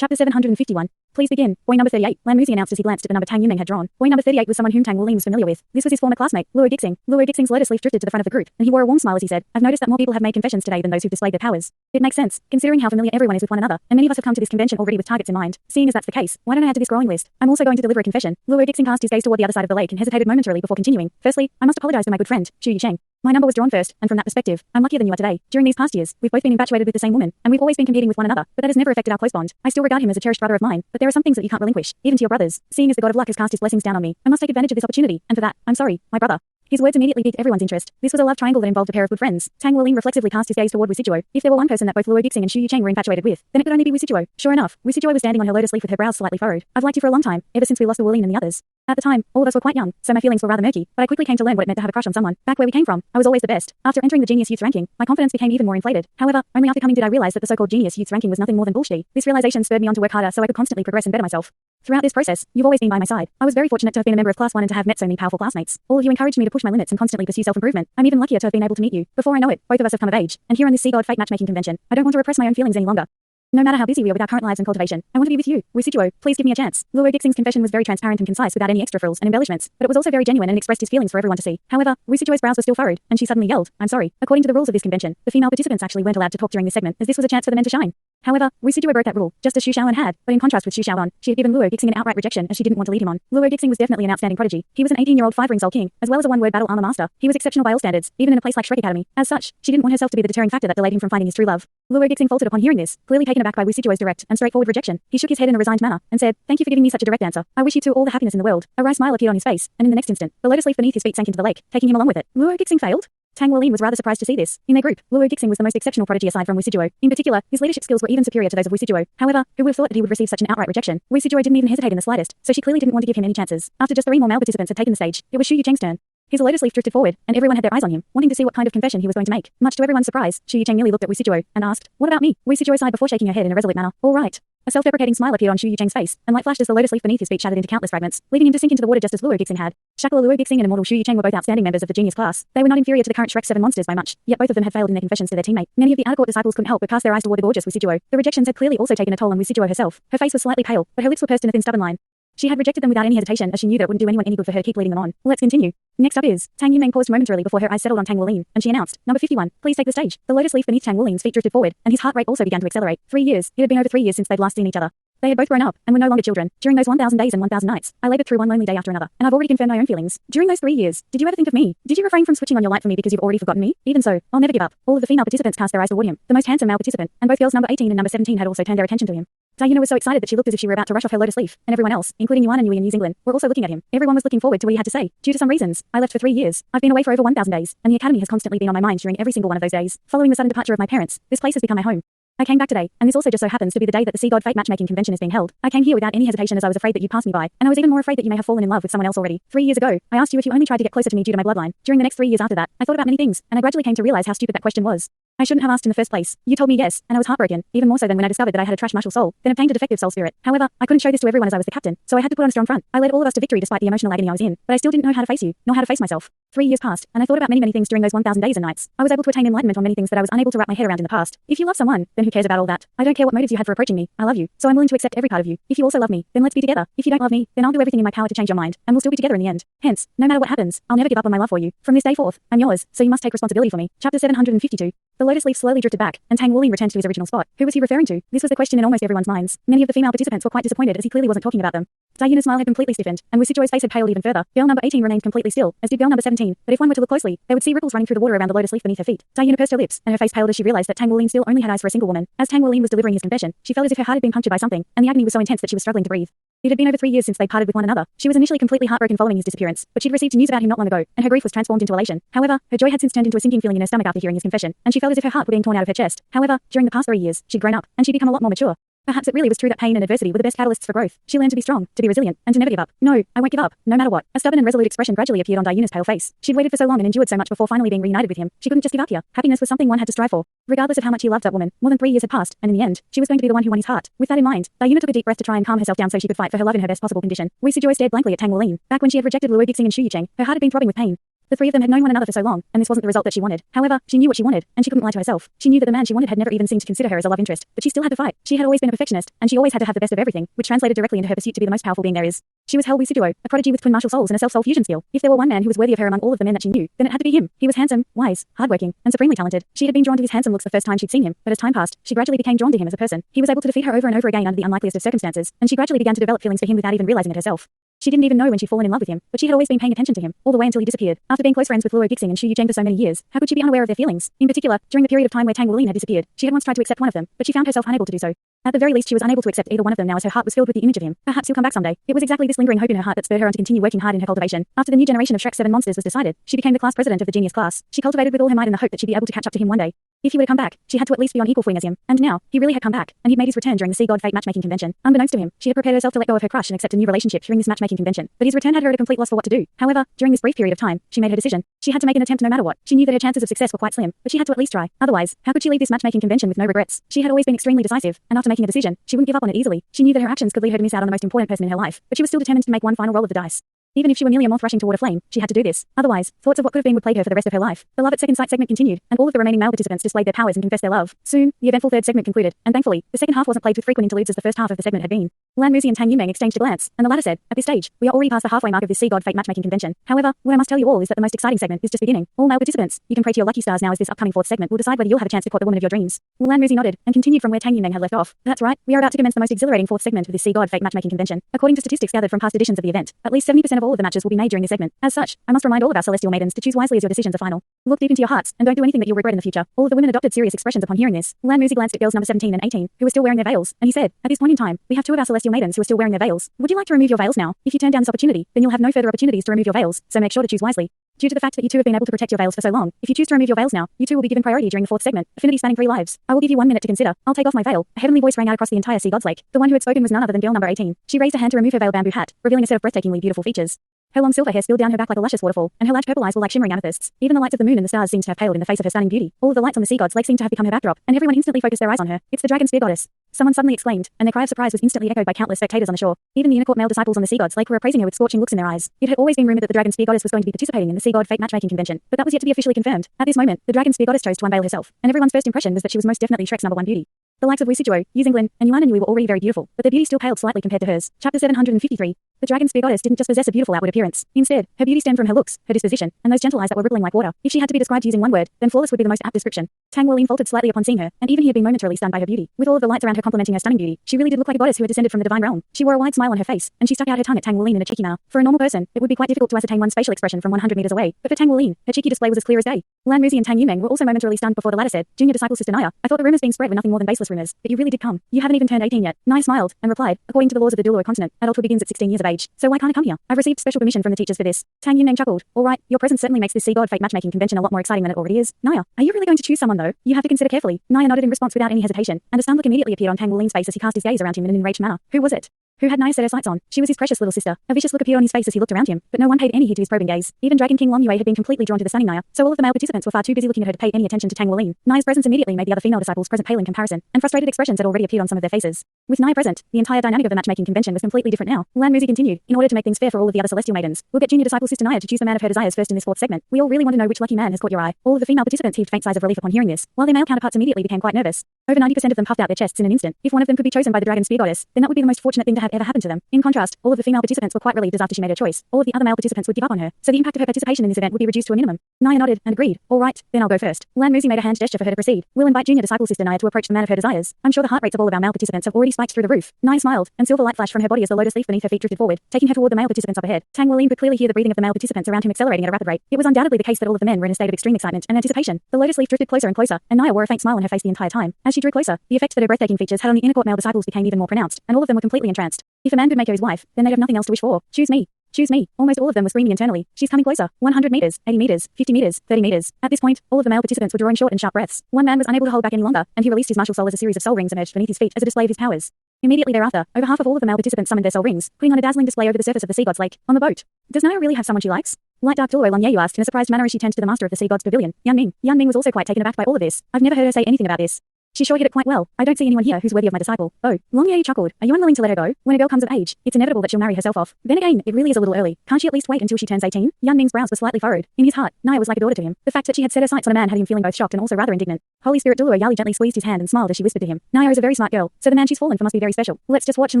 Chapter 751. Please begin. Boy number 38. Lan Muzi announced as he glanced at the number Tang Yimeng had drawn. Boy number 38 was someone whom Tang Wulin was familiar with. This was his former classmate, Luo Dixing. Luo Dixing's lotus leaf drifted to the front of the group, and he wore a warm smile as he said, I've noticed that more people have made confessions today than those who've displayed their powers. It makes sense, considering how familiar everyone is with one another, and many of us have come to this convention already with targets in mind. Seeing as that's the case, why don't I add to this growing list? I'm also going to deliver a confession. Luo Dixing cast his gaze toward the other side of the lake and hesitated momentarily before continuing. Firstly, I must apologize to my good friend, Shuizzy. My number was drawn first, and from that perspective, I'm luckier than you are today. During these past years, we've both been infatuated with the same woman, and we've always been competing with one another, but that has never affected our close bond. I still regard him as a cherished brother of mine, but there are some things that you can't relinquish, even to your brothers. Seeing as the god of luck has cast his blessings down on me, I must take advantage of this opportunity, and for that, I'm sorry, my brother. His words immediately piqued everyone's interest. This was a love triangle that involved a pair of good friends. Tang Wulin reflexively cast his gaze toward Wisuo. If there were one person that both Luo Dixing and Shuizzy were infatuated with, then it could only be Wisuo. Sure enough, Wisuo was standing on her lotus leaf with her brows slightly furrowed. I've liked you for a long time, ever since we lost the Wulin and the others. At the time, all of us were quite young, so my feelings were rather murky, but I quickly came to learn what it meant to have a crush on someone. Back where we came from, I was always the best. After entering the Genius Youth ranking, my confidence became even more inflated. However, only after coming did I realize that the so-called Genius Youth ranking was nothing more than bullshit. This realization spurred me on to work harder so I could constantly progress and better myself. Throughout this process, you've always been by my side. I was very fortunate to have been a member of Class 1 and to have met so many powerful classmates. All of you encouraged me to push my limits and constantly pursue self-improvement. I'm even luckier to have been able to meet you. Before I know it, both of us have come of age, and here on this Sea God Fate matchmaking convention, I don't want to repress my own feelings any longer. No matter how busy we are with our current lives and cultivation, I want to be with you. Wisuo, please give me a chance. Luo Dixing's confession was very transparent and concise without any extra frills and embellishments, but it was also very genuine and expressed his feelings for everyone to see. However, Wisuo's brows were still furrowed, and she suddenly yelled, I'm sorry. According to the rules of this convention, the female participants actually weren't allowed to talk during this segment, as this was a chance for the men to shine. However, Wisuo broke that rule, just as Xu Shaoan had, but in contrast with Xu Shaoan, she had given Luo Dixing an outright rejection as she didn't want to lead him on. Luo Dixing was definitely an outstanding prodigy. He was an 18-year-old 5-ring Soul King, as well as a one-word battle armor master. He was exceptional by all standards, even in a place like Shrek Academy. As such, she didn't want herself to be the deterring factor that delayed him from finding his true love. Luo Dixing faltered upon hearing this, clearly taken aback by Wisuo's direct and straightforward rejection. He shook his head in a resigned manner and said, Thank you for giving me such a direct answer. I wish you two all the happiness in the world. A wry smile appeared on his face, and in the next instant, the lotus leaf beneath his feet sank into the lake, taking him along with it. Luo Dixing failed? Tang Wulin was rather surprised to see this. In their group, Luo Dixing was the most exceptional prodigy aside from Wisuo. In particular, his leadership skills were even superior to those of Wisuo. However, who would have thought that he would receive such an outright rejection? Wisuo didn't even hesitate in the slightest, so she clearly didn't want to give him any chances. After just 3 more male participants had taken the stage, it was Shuyicheng's turn. His lotus leaf drifted forward, and everyone had their eyes on him, wanting to see what kind of confession he was going to make. Much to everyone's surprise, Shuyicheng merely looked at Wisuo and asked, What about me? Wisuo sighed before shaking her head in a resolute manner. All right. A self-deprecating smile appeared on Shuyicheng's face, and light flashed as the lotus leaf beneath his feet shattered into countless fragments, leaving him to sink into the water just as Luo Dixing had. Shackler Luo Dixing and immortal Shuyicheng were both outstanding members of the genius class. They were not inferior to the current Shrek 7 monsters by much, yet both of them had failed in their confessions to their teammate. Many of the outer court disciples couldn't help but cast their eyes toward the gorgeous Wisuo. The rejections had clearly also taken a toll on Wisuo herself. Her face was slightly pale, but her lips were pursed in a thin stubborn line. She had rejected them without any hesitation as she knew that it wouldn't do anyone any good for her to keep leading them on. Let's continue. Next up is, Tang Yimeng paused momentarily before her eyes settled on Tang Wulin, and she announced, Number 51, please take the stage. The lotus leaf beneath Tang Wulin's feet drifted forward, and his heart rate also began to accelerate. 3 years. It had been over 3 years since they'd last seen each other. They had both grown up, and were no longer children. During those 1,000 days and 1,000 nights, I labored through one lonely day after another, and I've already confirmed my own feelings. During those 3 years, did you ever think of me? Did you refrain from switching on your light for me because you've already forgotten me? Even so, I'll never give up. All of the female participants cast their eyes toward him, the most handsome male participant, and both girls number 18 and number 17 had also turned their attention to him. Diana was so excited that she looked as if she were about to rush off her lotus leaf, and everyone else, including Yuan and Yui and Yizing, were also looking at him. Everyone was looking forward to what he had to say. Due to some reasons, I left for 3 years. I've been away for over 1,000 days, and the academy has constantly been on my mind during every single one of those days. Following the sudden departure of my parents, this place has become my home. I came back today, and this also just so happens to be the day that the Sea God Fate matchmaking convention is being held. I came here without any hesitation as I was afraid that you'd pass me by, and I was even more afraid that you may have fallen in love with someone else already. 3 years ago, I asked you if you only tried to get closer to me due to my bloodline. During the next 3 years after that, I thought about many things, and I gradually came to realize how stupid that question was. I shouldn't have asked in the first place. You told me yes, and I was heartbroken, even more so than when I discovered that I had a trash martial soul, then obtained a defective soul spirit. However, I couldn't show this to everyone as I was the captain, so I had to put on a strong front. I led all of us to victory despite the emotional agony I was in, but I still didn't know how to face you, nor how to face myself. 3 years passed, and I thought about many things during those 1,000 days and nights. I was able to attain enlightenment on many things that I was unable to wrap my head around in the past. If you love someone, then who cares about all that? I don't care what motives you had for approaching me. I love you, so I'm willing to accept every part of you. If you also love me, then let's be together. If you don't love me, then I'll do everything in my power to change your mind, and we'll still be together in the end. Hence, no matter what happens, I'll never give up on my love for you. From this day forth, I'm yours, so you must take responsibility for me. Chapter 752. The lotus leaf slowly drifted back, and Tang Wulin returned to his original spot. Who was he referring to? This was the question in almost everyone's minds. Many of the female participants were quite disappointed as he clearly wasn't talking about them. Diana's smile had completely stiffened, and Wisuo's face had paled even further. Girl number 18 remained completely still, as did girl number 17, but if one were to look closely, they would see ripples running through the water around the lotus leaf beneath her feet. Diana pursed her lips, and her face paled as she realized that Tang Wulin still only had eyes for a single woman. As Tang Wulin was delivering his confession, she felt as if her heart had been punctured by something, and the agony was so intense that she was struggling to breathe. It had been over 3 years since they parted with one another. She was initially completely heartbroken following his disappearance, but she'd received news about him not long ago, and her grief was transformed into elation. However, her joy had since turned into a sinking feeling in her stomach after hearing his confession, and she felt as if her heart were being torn out of her chest. However, during the past 3 years, she'd grown up, and she'd become a lot more mature. Perhaps it really was true that pain and adversity were the best catalysts for growth. She learned to be strong, to be resilient, and to never give up. No, I won't give up, no matter what. A stubborn and resolute expression gradually appeared on Diana's pale face. She'd waited for so long and endured so much before finally being reunited with him. She couldn't just give up here. Happiness was something one had to strive for. Regardless of how much he loved that woman, more than 3 years had passed, and in the end, she was going to be the one who won his heart. With that in mind, Diana took a deep breath to try and calm herself down so she could fight for her love in her best possible condition. Wisuo stared blankly at Tang Wulin. Back when she had rejected Luo Dixing and Shuyicheng, her heart had been throbbing with pain. The three of them had known one another for so long, and this wasn't the result that she wanted. However, she knew what she wanted, and she couldn't lie to herself. She knew that the man she wanted had never even seemed to consider her as a love interest, but she still had to fight. She had always been a perfectionist, and she always had to have the best of everything, which translated directly into her pursuit to be the most powerful being there is. She was Shuizzy Duo, a prodigy with twin martial souls and a self-soul fusion skill. If there were one man who was worthy of her among all of the men that she knew, then it had to be him. He was handsome, wise, hardworking, and supremely talented. She had been drawn to his handsome looks the first time she'd seen him, but as time passed, she gradually became drawn to him as a person. He was able to defeat her over and over again under the unlikeliest of circumstances, and she gradually began to develop feelings for him without even realizing it herself. She didn't even know when she'd fallen in love with him, but she had always been paying attention to him, all the way until he disappeared. After being close friends with Douluo and Shuizzy and Yizing for so many years, how could she be unaware of their feelings? In particular, during the period of time where Tang Wulin had disappeared, she had once tried to accept one of them, but she found herself unable to do so. At the very least, she was unable to accept either one of them now as her heart was filled with the image of him. Perhaps he'll come back someday. It was exactly this lingering hope in her heart that spurred her on to continue working hard in her cultivation. After the new generation of Shrek 7 monsters was decided, she became the class president of the genius class. She cultivated with all her might in the hope that she'd be able to catch up to him one day. If he were to come back, she had to at least be on equal footing as him. And now, he really had come back, and he'd made his return during the Sea God Fate matchmaking convention. Unbeknownst to him, she had prepared herself to let go of her crush and accept a new relationship during this matchmaking convention. But his return had her at a complete loss for what to do. However, during this brief period of time, she made her decision. She had to make an attempt no matter what. She knew that her chances of success were quite slim, but she had to at least try. Otherwise, how could she leave this matchmaking convention with no regrets? She had always been extremely decisive, and after making a decision, she wouldn't give up on it easily. She knew that her actions could lead her to miss out on the most important person in her life, but she was still determined to make one final roll of the dice. Even if she were merely a moth rushing toward a flame, she had to do this. Otherwise, thoughts of what could have been would plague her for the rest of her life. The Love at Second Sight segment continued, and all of the remaining male participants displayed their powers and confessed their love. Soon, the eventful third segment concluded, and thankfully, the second half wasn't played with frequent interludes as the first half of the segment had been. Wulin and Tang Wulin exchanged a glance, and the latter said, "At this stage, we are already past the halfway mark of this Sea God Fate matchmaking convention. However, what I must tell you all is that the most exciting segment is just beginning. All male participants, you can pray to your lucky stars now as this upcoming fourth segment will decide whether you'll have a chance to court the woman of your dreams." Wulin nodded, and continued from where Tang Wulin had left off. "That's right, we are about to commence the most exhilarating fourth segment of this Sea God Fate matchmaking convention. According to statistics gathered from past editions of the event, at least 70% of all of the matches will be made during this segment. As such, I must remind all of our celestial maidens to choose wisely as your decisions are final. Look deep into your hearts, and don't do anything that you'll regret in the future." All of the women adopted serious expressions upon hearing this. Wulin glanced at girls number 17 and 18, who were still wearing their veils, and he said, "At this point in time, we have two of our celestial maidens who are still wearing their veils. Would you like to remove your veils now? If you turn down this opportunity, then you'll have no further opportunities to remove your veils, so make sure to choose wisely. Due to the fact that you two have been able to protect your veils for so long, if you choose to remove your veils now, you two will be given priority during the fourth segment, affinity spanning 3 lives. I will give you 1 minute to consider. I'll take off my veil." A heavenly voice rang out across the entire Sea God's Lake. The one who had spoken was none other than girl number 18. She raised a hand to remove her veil bamboo hat, revealing a set of breathtakingly beautiful features. Her long silver hair spilled down her back like a luscious waterfall, and her large purple eyes were like shimmering amethysts. Even the lights of the moon and the stars seemed to have paled in the face of her stunning beauty. All of the lights on the Sea God's Lake seemed to have become her backdrop, and everyone instantly focused their eyes on her. "It's the dragon spear goddess!" Someone suddenly exclaimed, and their cry of surprise was instantly echoed by countless spectators on the shore. Even the inner court male disciples on the Sea God's Lake were appraising her with scorching looks in their eyes. It had always been rumored that the dragon spear goddess was going to be participating in the Sea God Fate matchmaking convention, but that was yet to be officially confirmed. At this moment, the dragon spear goddess chose to unveil herself, and everyone's first impression was that she was most definitely Shrek's number 1 beauty. The likes of Shuizzy, Yizing, and Yanui were already very beautiful, but their beauty still paled slightly compared to hers. Chapter 753. The dragon spear goddess didn't just possess a beautiful outward appearance. Instead, her beauty stemmed from her looks, her disposition, and those gentle eyes that were rippling like water. If she had to be described using one word, then flawless would be the most apt description. Tang Wulin faltered slightly upon seeing her, and even he had been momentarily stunned by her beauty. With all of the lights around her complementing her stunning beauty, she really did look like a goddess who had descended from the divine realm. She wore a wide smile on her face, and she stuck out her tongue at Tang Wulin in a cheeky manner. For a normal person, it would be quite difficult to ascertain one's facial expression from 100 meters away, but for Tang Wulin, her cheeky display was as clear as day. Wulin and Tang Wulin were also momentarily stunned before the latter said, "Junior disciple sister Naya, I thought the rumors being spread were nothing more than baseless rumors, but you really did come. You haven't even turned 18 yet." Naya smiled and replied, "According to the laws of the Douluo continent, adulthood begins at 16 years of age, so why can't I come here? I've received special permission from the teachers for this." Tang Wulin chuckled. "All right, your presence certainly makes this Sea God Fate matchmaking convention a lot more exciting than it already is. Naya, are you really going to choose someone though? You have to consider carefully." Naya nodded in response without any hesitation, and a stunned look immediately appeared on Tang Wulin's face as he cast his gaze around him in an enraged manner. Who was it? Who had Naya set her sights on? She was his precious little sister. A vicious look appeared on his face as he looked around him, but no one paid any heed to his probing gaze. Even Dragon King Long Yue had been completely drawn to the stunning Naya, so all of the male participants were far too busy looking at her to pay any attention to Tang Wulin. Naya's presence immediately made the other female disciples present pale in comparison, and frustrated expressions had already appeared on some of their faces. With Naya present, the entire dynamic of the matchmaking convention was completely different now. Wulin continued, "In order to make things fair for all of the other celestial maidens, we'll get junior disciple sister Naya to choose the man of her desires first in this fourth segment. We all really want to know which lucky man has caught your eye." All of the female participants heaved faint sighs of relief upon hearing this, while their male counterparts immediately became quite nervous. Over 90% of them puffed out their chests in an instant. If one of them could be chosen by the dragon spear goddess, then that would be the most fortunate thing to have ever happened to them. In contrast, all of the female participants were quite relieved as after she made her choice, all of the other male participants would give up on her, so the impact of her participation in this event would be reduced to a minimum. Naya nodded and agreed. "All right, then I'll go first." Wulin made a hand gesture for her to proceed. "We'll invite junior disciple sister Naya to approach the man of her desires. I'm sure the heart rates of all of our male participants have already spiked through the roof." Naya smiled, and silver light flashed from her body as the lotus leaf beneath her feet drifted forward, taking her toward the male participants up ahead. Tang Wulin could clearly hear the breathing of the male participants around him accelerating at a rapid rate. It was undoubtedly the case that all of the men were in a state of extreme excitement and anticipation. The lotus leaf drifted closer and closer, and Naya wore a faint smile on her face the entire time. As she drew closer, the effect that her breathtaking features had on the inner court male disciples became even more pronounced, and all of them were completely entranced. If a man could make her his wife, then they'd have nothing else to wish for. "Choose me. Choose me." Almost all of them were screaming internally. "She's coming closer. 100 meters, 80 meters, 50 meters, 30 meters. At this point, all of the male participants were drawing short and sharp breaths. One man was unable to hold back any longer, and he released his martial soul as a series of soul rings emerged beneath his feet as a display of his powers. Immediately thereafter, over half of all of the male participants summoned their soul rings, putting on a dazzling display over the surface of the Sea God's Lake. On the boat. "Does Naya really have someone she likes?" Light dark Douluo Long Ye asked in a surprised manner as she turned to the master of the Sea God's pavilion. Yan Ming was also quite taken aback by all of this. "I've never heard her say anything about this." She sure hit it quite well. I don't see anyone here who's worthy of my disciple. Oh, Long Yue chuckled. Are you unwilling to let her go? When a girl comes of age, it's inevitable that she'll marry herself off. Then again, it really is a little early. Can't she at least wait until she turns 18? Yan Ming's brows were slightly furrowed. In his heart, Naya was like a daughter to him. The fact that she had set her sights on a man had him feeling both shocked and also rather indignant. Holy Spirit Douluo Yali gently squeezed his hand and smiled as she whispered to him. Naya is a very smart girl, so the man she's fallen for must be very special. Let's just watch and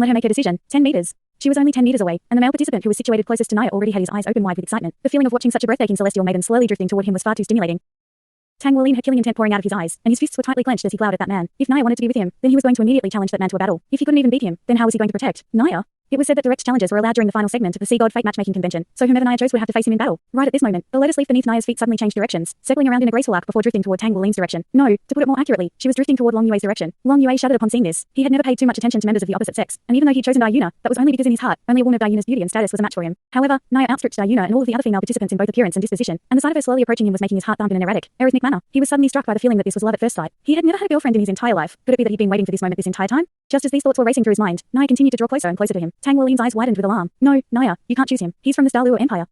let her make her decision. 10 meters. She was only 10 meters away, and the male participant who was situated closest to Naya already had his eyes open wide with excitement. The feeling of watching such a breathtaking celestial maiden slowly drifting toward him was far too stimulating. Tang Wulin had killing intent pouring out of his eyes, and his fists were tightly clenched as he glowered at that man. If Naya wanted to be with him, then he was going to immediately challenge that man to a battle. If he couldn't even beat him, then how was he going to protect Naya? It was said that direct challenges were allowed during the final segment of the Sea God Fate matchmaking convention, so whomever Naya chose would have to face him in battle. Right at this moment, the lotus leaf beneath Naya's feet suddenly changed directions, circling around in a graceful arc before drifting toward Tang Wulin's direction. No, to put it more accurately, she was drifting toward Long Yue's direction. Long Yue shuddered upon seeing this. He had never paid too much attention to members of the opposite sex, and even though he'd chosen Dayuna, that was only because in his heart, only a woman of Dayuna's beauty and status was a match for him. However, Naya outstripped Dayuna and all of the other female participants in both appearance and disposition, and the sight of her slowly approaching him was making his heart thump in an erratic, arrhythmic manner. He was suddenly struck by the feeling that this was love at first sight. He had never had a girlfriend in his entire life. Could it be that he'd been waiting for this moment this entire time? Just as these thoughts were racing through his mind, Naya continued to draw closer and closer to him. Tang Wulin's eyes widened with alarm. No, Naya, you can't choose him. He's from the Douluo Empire.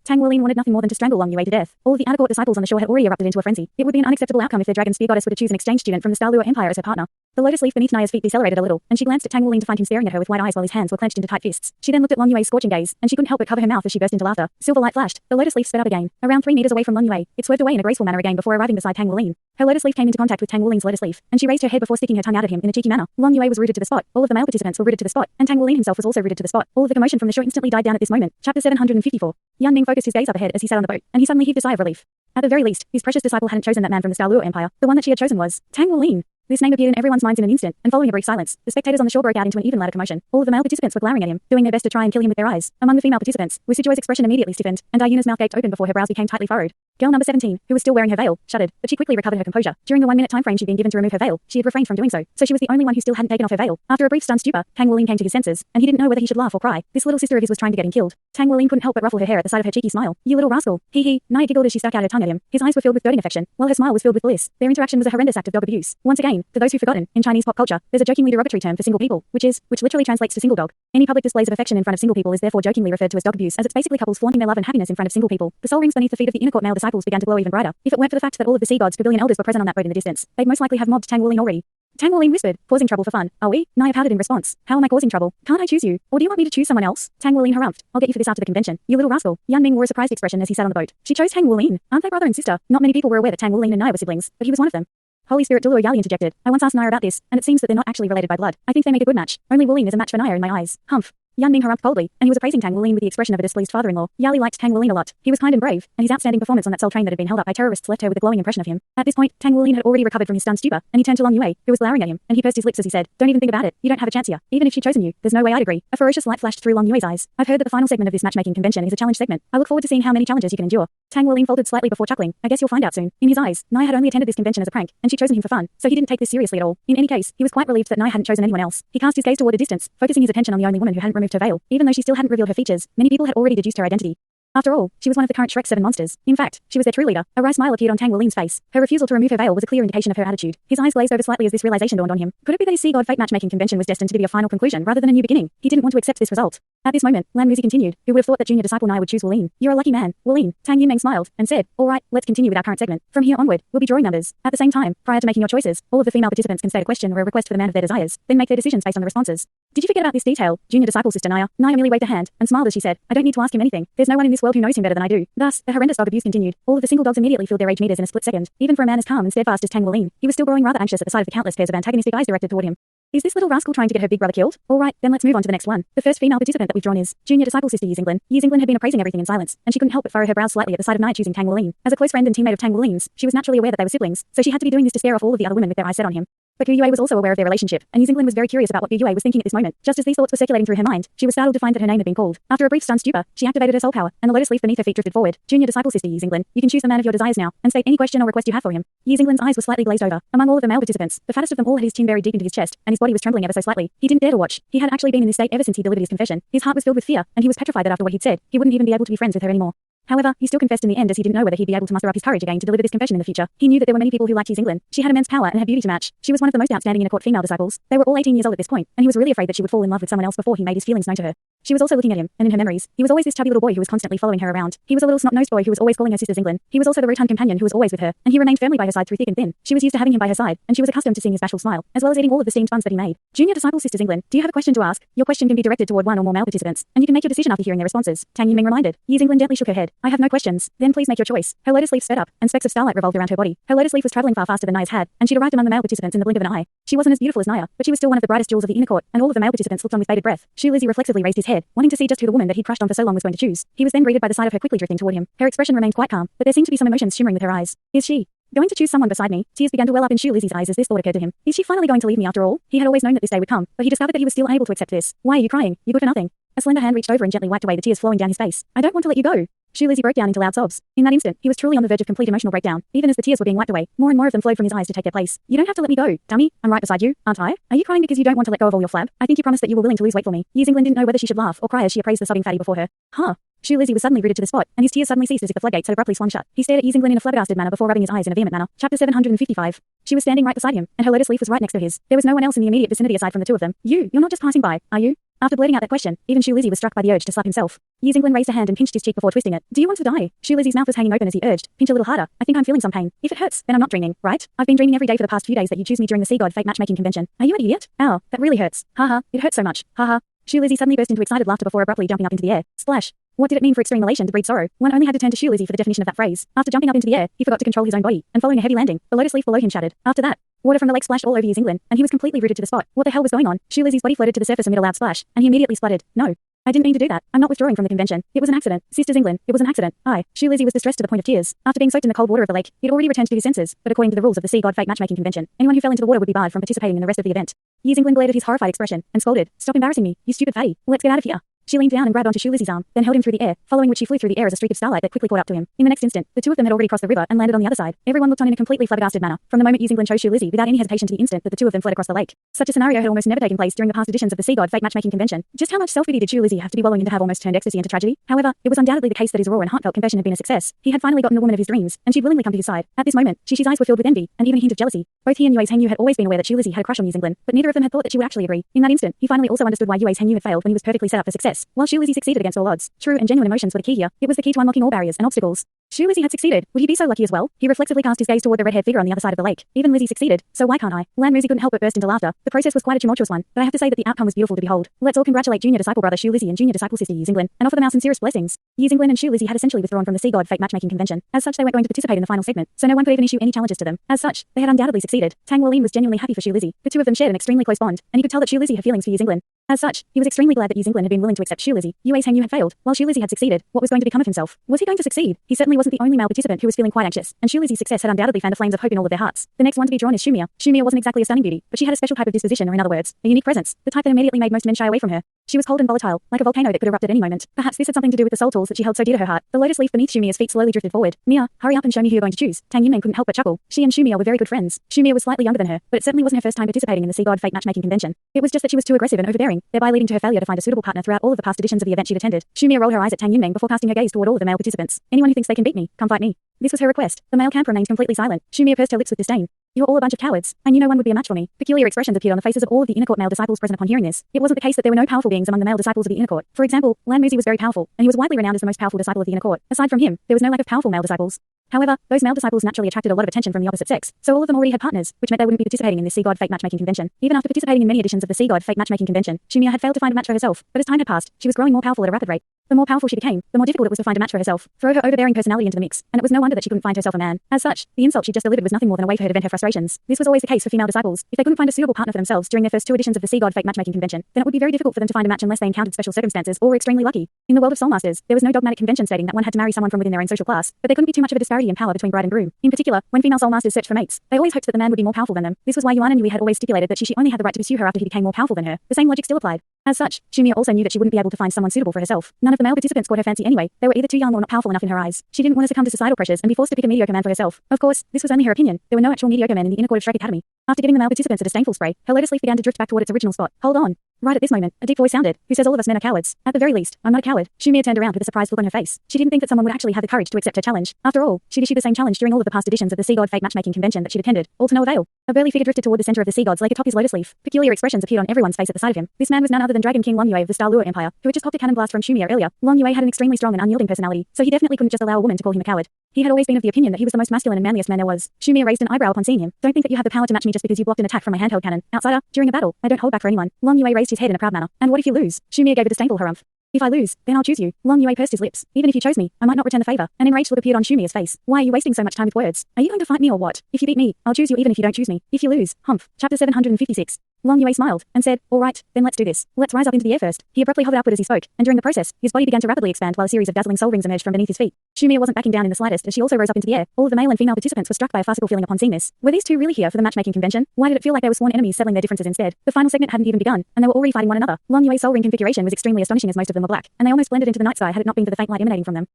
Tang Wulin wanted nothing more than to strangle Long Yue to death. All of the outer court disciples on the shore had already erupted into a frenzy. It would be an unacceptable outcome if their dragon spear goddess were to choose an exchange student from the Douluo Empire as her partner. The lotus leaf beneath Naya's feet decelerated a little, and she glanced at Tang Wulin to find him staring at her with wide eyes while his hands were clenched into tight fists. She then looked at Long Yue's scorching gaze, and she couldn't help but cover her mouth as she burst into laughter. Silver light flashed. The lotus leaf sped up again. Around 3 meters away from Long Yue, it swerved away in a graceful manner again before arriving beside Tang Wulin. Her lotus leaf came into contact with Tang Wulin's lotus leaf, and she raised her head before sticking her tongue out at him in a cheeky manner. Long Yue was rooted to the spot. All of the male participants were rooted to the spot, and Tang Wulin himself was also rooted to the spot. All of the commotion from the shore instantly died down at this moment. Chapter 754. Yan Ming focused his gaze up ahead as he sat on the boat, and he suddenly heaved a sigh of relief. At the very least, his precious disciple hadn't chosen that man from the Douluo Empire. The one that she had chosen was Tang Wulin. This name appeared in everyone's minds in an instant, and following a brief silence, the spectators on the shore broke out into an even louder commotion. All of the male participants were glaring at him, doing their best to try and kill him with their eyes. Among the female participants, Wisujo's expression immediately stiffened, and Dayuna's mouth gaped open before her brows became tightly furrowed. Girl number 17, who was still wearing her veil, shuddered, but she quickly recovered her composure. During the 1-minute time frame she'd been given to remove her veil, she had refrained from doing so she was the only one who still hadn't taken off her veil. After a brief stunned stupor, Tang Wulin came to his senses, and he didn't know whether he should laugh or cry. This little sister of his was trying to get him killed. Tang Wulin couldn't help but ruffle her hair at the sight of her cheeky smile. You little rascal. Hee. Naya giggled as she stuck out her tongue at him. His eyes were filled with doting affection, while her smile was filled with bliss. Their interaction was a horrendous act of dog abuse. Once again, for those who've forgotten, in Chinese pop culture, there's a jokingly derogatory term for single people, which literally translates to single dog. Any public displays of affection in front of single people is therefore jokingly referred to as dog abuse, as it's basically couples flaunting their love and happiness in front of single people. The soul rings beneath the feet of the inner court male disciples began to glow even brighter. If it weren't for the fact that all of the sea gods' pavilion elders were present on that boat in the distance, they'd most likely have mobbed Tang Wulin already. Tang Wulin whispered, causing trouble for fun. Are we? Naya pouted in response. How am I causing trouble? Can't I choose you? Or do you want me to choose someone else? Tang Wulin harumphed. I'll get you for this after the convention. You little rascal. Yan Ming wore a surprised expression as he sat on the boat. She chose Tang Wulin. Aren't they brother and sister? Not many people were aware that Tang Wulin and Naya were siblings, but he was one of them. Holy Spirit Douluo Yali interjected. I once asked Naya about this, and it seems that they're not actually related by blood. I think they make a good match. Only Wulin is a match for Naya in my eyes. Humph. Yan Ming harumphed coldly, and he was appraising Tang Wulin with the expression of a displeased father-in-law. Yali liked Tang Wulin a lot. He was kind and brave, and his outstanding performance on that Soul train that had been held up by terrorists left her with a glowing impression of him. At this point, Tang Wulin had already recovered from his stunned stupor, and he turned to Long Yue, who was glowering at him, and he pursed his lips as he said, Don't even think about it. You don't have a chance here. Even if she'd chosen you, there's no way I'd agree. A ferocious light flashed through Long Yue's eyes. I've heard that the final segment of this matchmaking convention is a challenge segment. I look forward to seeing how many challenges you can endure. Tang Wulin folded slightly before chuckling. I guess you'll find out soon. In his eyes, Naya had only attended this convention as a prank, and she'd chosen him for fun, so he didn't take this seriously at all. In any case, he was quite relieved that Naya hadn't chosen anyone else. He cast his gaze toward a distance, focusing his attention on the only woman who hadn't removed her veil. Even though she still hadn't revealed her features, many people had already deduced her identity. After all, she was one of the current Shrek 7 monsters. In fact, she was their true leader. A wry smile appeared on Tang Wulin's face. Her refusal to remove her veil was a clear indication of her attitude. His eyes glazed over slightly as this realization dawned on him. Could it be that his Sea God Fate matchmaking convention was destined to be a final conclusion rather than a new beginning? He didn't want to accept this result. At this moment, Lan Muzi continued. Who would have thought that junior disciple Nai would choose Wulin? You're a lucky man, Wulin. Tang Yimeng smiled and said, All right, let's continue with our current segment. From here onward, we'll be drawing numbers. At the same time, prior to making your choices, all of the female participants can state a question or a request for the man of their desires, then make their decisions based on the responses. Did you forget about this detail, junior disciple sister Naya? Naya merely waved a hand and smiled as she said, I don't need to ask him anything. There's no one in this world who knows him better than I do. Thus, the horrendous dog abuse continued. All of the single dogs immediately filled their rage meters in a split second. Even for a man as calm and steadfast as Tang Wulin, he was still growing rather anxious at the sight of the countless pairs of antagonistic eyes directed toward him. Is this little rascal trying to get her big brother killed? All right, then let's move on to the next one. The first female participant that we've drawn is junior disciple sister Yizing. Yizing had been appraising everything in silence, and she couldn't help but furrow her brows slightly at the sight of Naya choosing Tang Wulin. As a close friend and teammate of Tang Wulin's, she was naturally aware that they were siblings, so she had to be doing this to scare off all of the other women with their eyes set on him. But Gu Yue was also aware of their relationship, and Yizing was very curious about what Gu Yue was thinking at this moment. Just as these thoughts were circulating through her mind, she was startled to find that her name had been called. After a brief stunned stupor, she activated her soul power, and the lotus leaf beneath her feet drifted forward. Junior disciple sister Yizing, you can choose the man of your desires now, and state any question or request you have for him. Yizing's eyes were slightly glazed over. Among all of the male participants, the fattest of them all had his chin buried deep into his chest, and his body was trembling ever so slightly. He didn't dare to watch. He had actually been in this state ever since he delivered his confession. His heart was filled with fear, and he was petrified that after what he'd said, he wouldn't even be able to be friends with her anymore. However, he still confessed in the end as he didn't know whether he'd be able to muster up his courage again to deliver this confession in the future. He knew that there were many people who liked Yizing. She had immense power and her beauty to match. She was one of the most outstanding inner court female disciples. They were all 18 years old at this point, and he was really afraid that she would fall in love with someone else before he made his feelings known to her. She was also looking at him, and in her memories, he was always this chubby little boy who was constantly following her around. He was a little snot-nosed boy who was always calling her Sister England. He was also the rotund companion who was always with her, and he remained firmly by her side through thick and thin. She was used to having him by her side, and she was accustomed to seeing his bashful smile, as well as eating all of the steamed buns that he made. Junior Disciple Sisters England, do you have a question to ask? Your question can be directed toward one or more male participants, and you can make your decision after hearing their responses. Tang Yiming reminded. Yiz England gently shook her head. I have no questions. Then please make your choice. Her lotus leaf sped up, and specks of starlight revolved around her body. Her lotus leaf was traveling far faster than Naya's had, and she'd arrived among the male participants in the blink of an eye. She wasn't as beautiful as Naya, but she was still one of the brightest jewels of the inner court, and all of the male participants looked on with bated breath. Shuizzy reflexively raised his head, wanting to see just who the woman that he'd crushed on for so long was going to choose. He was then greeted by the sight of her quickly drifting toward him. Her expression remained quite calm, but there seemed to be some emotions shimmering with her eyes. Is she going to choose someone beside me? Tears began to well up in Shuizzy's eyes as this thought occurred to him. Is she finally going to leave me after all? He had always known that this day would come, but he discovered that he was still able to accept this. Why are you crying? You good for nothing. A slender hand reached over and gently wiped away the tears flowing down his face. I don't want to let you go. Shuizzy broke down into loud sobs. In that instant, he was truly on the verge of complete emotional breakdown. Even as the tears were being wiped away, more and more of them flowed from his eyes to take their place. You don't have to let me go, dummy. I'm right beside you, aren't I? Are you crying because you don't want to let go of all your flab? I think you promised that you were willing to lose weight for me. Yiz England didn't know whether she should laugh or cry as she appraised the sobbing fatty before her. Huh? Shuizzy was suddenly rooted to the spot, and his tears suddenly ceased as if the floodgates had abruptly swung shut. He stared at Yiz England in a flabbergasted manner before rubbing his eyes in a vehement manner. Chapter 755. She was standing right beside him, and her lotus leaf was right next to his. There was no one else in the immediate vicinity aside from the two of them. You're not just passing by, are you? After blurting out that question, even Shuizzy was struck by the urge to slap himself. Yiz England raised a hand and pinched his cheek before twisting it. Do you want to die? Shuizzy's mouth was hanging open as he urged. Pinch a little harder. I think I'm feeling some pain. If it hurts, then I'm not dreaming, right? I've been dreaming every day for the past few days that you choose me during the Sea God Fate matchmaking convention. Are you an idiot? Ow, that really hurts. Haha, it hurts so much. Haha. Shuizzy suddenly burst into excited laughter before abruptly jumping up into the air. Splash. What did it mean for extreme elation to breed sorrow? One only had to turn to Shuizzy for the definition of that phrase. After jumping up into the air, he forgot to control his own body, and following a heavy landing, the lotus leaf below him shattered. After that, water from the lake splashed all over Yiz England, and he was completely rooted to the spot. What the hell was going on? Shuizzy's body floated to the surface amid a loud splash, and he immediately spluttered. No. I didn't mean to do that. I'm not withdrawing from the convention. It was an accident. Sisters England, it was an accident. Shuizzy was distressed to the point of tears. After being soaked in the cold water of the lake, he'd already returned to his senses, but according to the rules of the Sea God Fate matchmaking convention, anyone who fell into the water would be barred from participating in the rest of the event. Yiz England glared at his horrified expression, and scolded, Stop embarrassing me, you stupid fatty. Let's get out of here. She leaned down and grabbed onto Shuizzy's arm, then held him through the air, following which she flew through the air as a streak of starlight that quickly caught up to him. In the next instant, the two of them had already crossed the river and landed on the other side. Everyone looked on in a completely flabbergasted manner. From the moment Yiz England chose Shuizzy without any hesitation to the instant that the two of them fled across the lake. Such a scenario had almost never taken place during the past editions of the Sea God Fate matchmaking convention. Just how much self-pity did Shuizzy have to be wallowing in to have almost turned ecstasy into tragedy? However, it was undoubtedly the case that his raw and heartfelt confession had been a success. He had finally gotten the woman of his dreams, and she'd willingly come to his side. At this moment, Shishi's eyes were filled with envy, and even a hint of jealousy. Both he and Yue's Hengyu had always been aware that Shuizzy had a crush on Yiz England, but neither of them had thought that she would actually agree. In that instant, he finally also understood why Yue's Hengyu had failed when he was perfectly set up for success, while Shuizzy succeeded against all odds. True and genuine emotions were the key here. It was the key to unlocking all barriers and obstacles. Shuizzy had succeeded. Would he be so lucky as well? He reflexively cast his gaze toward the red-haired figure on the other side of the lake. Even Lizzie succeeded, so why can't I? Lan Muzi couldn't help but burst into laughter. The process was quite a tumultuous one, but I have to say that the outcome was beautiful to behold. Let's all congratulate junior disciple brother Shuizzy and junior disciple sister Yiz England, and offer them our sincerest blessings. Yiz England and Shuizzy had essentially withdrawn from the Sea God Fate matchmaking convention. As such, they weren't going to participate in the final segment, so no one could even issue any challenges to them. As such, they had undoubtedly succeeded. Tang Wulin was genuinely happy for Shuizzy. The two of them shared an extremely close bond, and he could tell that Shuizzy had feelings for Yiz England. As such, he was extremely glad that Yiz England had been willing to accept Shuizzy. Yue's Hengyu had failed, while Shuizzy had succeeded. What was going to become of himself? Was he going to succeed? He certainly wasn't the only male participant who was feeling quite anxious, and Shuizzy's success had undoubtedly fanned the flames of hope in all of their hearts. The next one to be drawn is Shumia. Shumia wasn't exactly a stunning beauty, but she had a special type of disposition, or in other words, a unique presence, the type that immediately made most men shy away from her. She was cold and volatile, like a volcano that could erupt at any moment. Perhaps this had something to do with the soul tools that she held so dear to her heart. The lotus leaf beneath Shumia's feet slowly drifted forward. Mia, hurry up and show me who you're going to choose. Tang Yiming couldn't help but chuckle. She and Shumia were very good friends. Shumia was slightly younger than her, but it certainly wasn't her first time participating in the Sea God Fate matchmaking convention. It was just that she was too aggressive and overbearing, thereby leading to her failure to find a suitable partner throughout all of the past editions of the event she'd attended. Shumia rolled her eyes at Tang Yiming before casting her gaze toward all of the male participants. Anyone who thinks they can beat me, come fight me. This was her request. The male camp remained completely silent. Shumia pursed her lips with disdain. You're all a bunch of cowards. I knew no one would be a match for me. Peculiar expressions appeared on the faces of all of the inner court male disciples present upon hearing this. It wasn't the case that there were no powerful beings among the male disciples of the inner court. For example, Lan Muzi was very powerful, and he was widely renowned as the most powerful disciple of the inner court. Aside from him, there was no lack of powerful male disciples. However, those male disciples naturally attracted a lot of attention from the opposite sex, so all of them already had partners, which meant they wouldn't be participating in this Sea God Fate matchmaking convention. Even after participating in many editions of the Sea God Fate matchmaking convention, Shumia had failed to find a match for herself, but as time had passed, she was growing more powerful at a rapid rate. The more powerful she became, the more difficult it was to find a match for herself. Throw her overbearing personality into the mix, and it was no wonder that she couldn't find herself a man. As such, the insult she just delivered was nothing more than a way for her to vent her frustrations. This was always the case for female disciples. If they couldn't find a suitable partner for themselves during their first two editions of the Sea God Fate matchmaking convention, then it would be very difficult for them to find a match unless they encountered special circumstances or were extremely lucky. In the world of soulmasters, there was no dogmatic convention stating that one had to marry someone from within their own social class, but there couldn't be too much of a disparity in power between bride and groom. In particular, when female soulmasters searched for mates, they always hoped that the man would be more powerful than them. This was why Yuan and Yui had always stipulated that Shishi only had the right to pursue her after he became more powerful than her. The same logic still applied. As such, Shumia also knew that she wouldn't be able to find someone suitable for herself. None of the male participants caught her fancy anyway. They were either too young or not powerful enough in her eyes. She didn't want to succumb to societal pressures and be forced to pick a mediocre man for herself. Of course, this was only her opinion. There were no actual mediocre men in the inner court of Shrek Academy. After giving the male participants a disdainful spray, her lotus leaf began to drift back toward its original spot. Hold on. Right at this moment, a deep voice sounded. Who says all of us men are cowards? At the very least, I'm not a coward. Shumi turned around with a surprised look on her face. She didn't think that someone would actually have the courage to accept her challenge. After all, she'd issued the same challenge during all of the past editions of the Sea God Fate matchmaking convention that she'd attended, all to no avail. A burly figure drifted toward the center of the sea god's lake atop his lotus leaf. Peculiar expressions appeared on everyone's face at the sight of him. This man was none other than Dragon King Long Yue of the Star Luo Empire, who had just popped a cannon blast from Shumi earlier. Long Yue had an extremely strong and unyielding personality, so he definitely couldn't just allow a woman to call him a coward. He had always been of the opinion that he was the most masculine and manliest man there was. Shumi raised an eyebrow upon seeing him. Don't think that you have the power to match me just because you blocked an attack from my handheld cannon. Outsider, during a battle, I don't hold back for anyone. Long Yue raised his head in a proud manner. And what if you lose? Shumi gave a disdainful harumph. If I lose, then I'll choose you. Long Yue pursed his lips. Even if you chose me, I might not return the favor. An enraged look appeared on Shumi's face. Why are you wasting so much time with words? Are you going to fight me or what? If you beat me, I'll choose you even if you don't choose me. If you lose, humph. Chapter 756. Long Yue smiled and said, all right, then let's do this. Let's rise up into the air first. He abruptly hovered upward as he spoke, and during the process, his body began to rapidly expand while a series of dazzling soul rings emerged from beneath his feet. Shumi wasn't backing down in the slightest as she also rose up into the air. All of the male and female participants were struck by a farcical feeling upon seeing this. Were these two really here for the matchmaking convention? Why did it feel like they were sworn enemies settling their differences instead? The final segment hadn't even begun, and they were already fighting one another. Long Yue's soul ring configuration was extremely astonishing as most of them were black, and they almost blended into the night sky had it not been for the faint light emanating from them.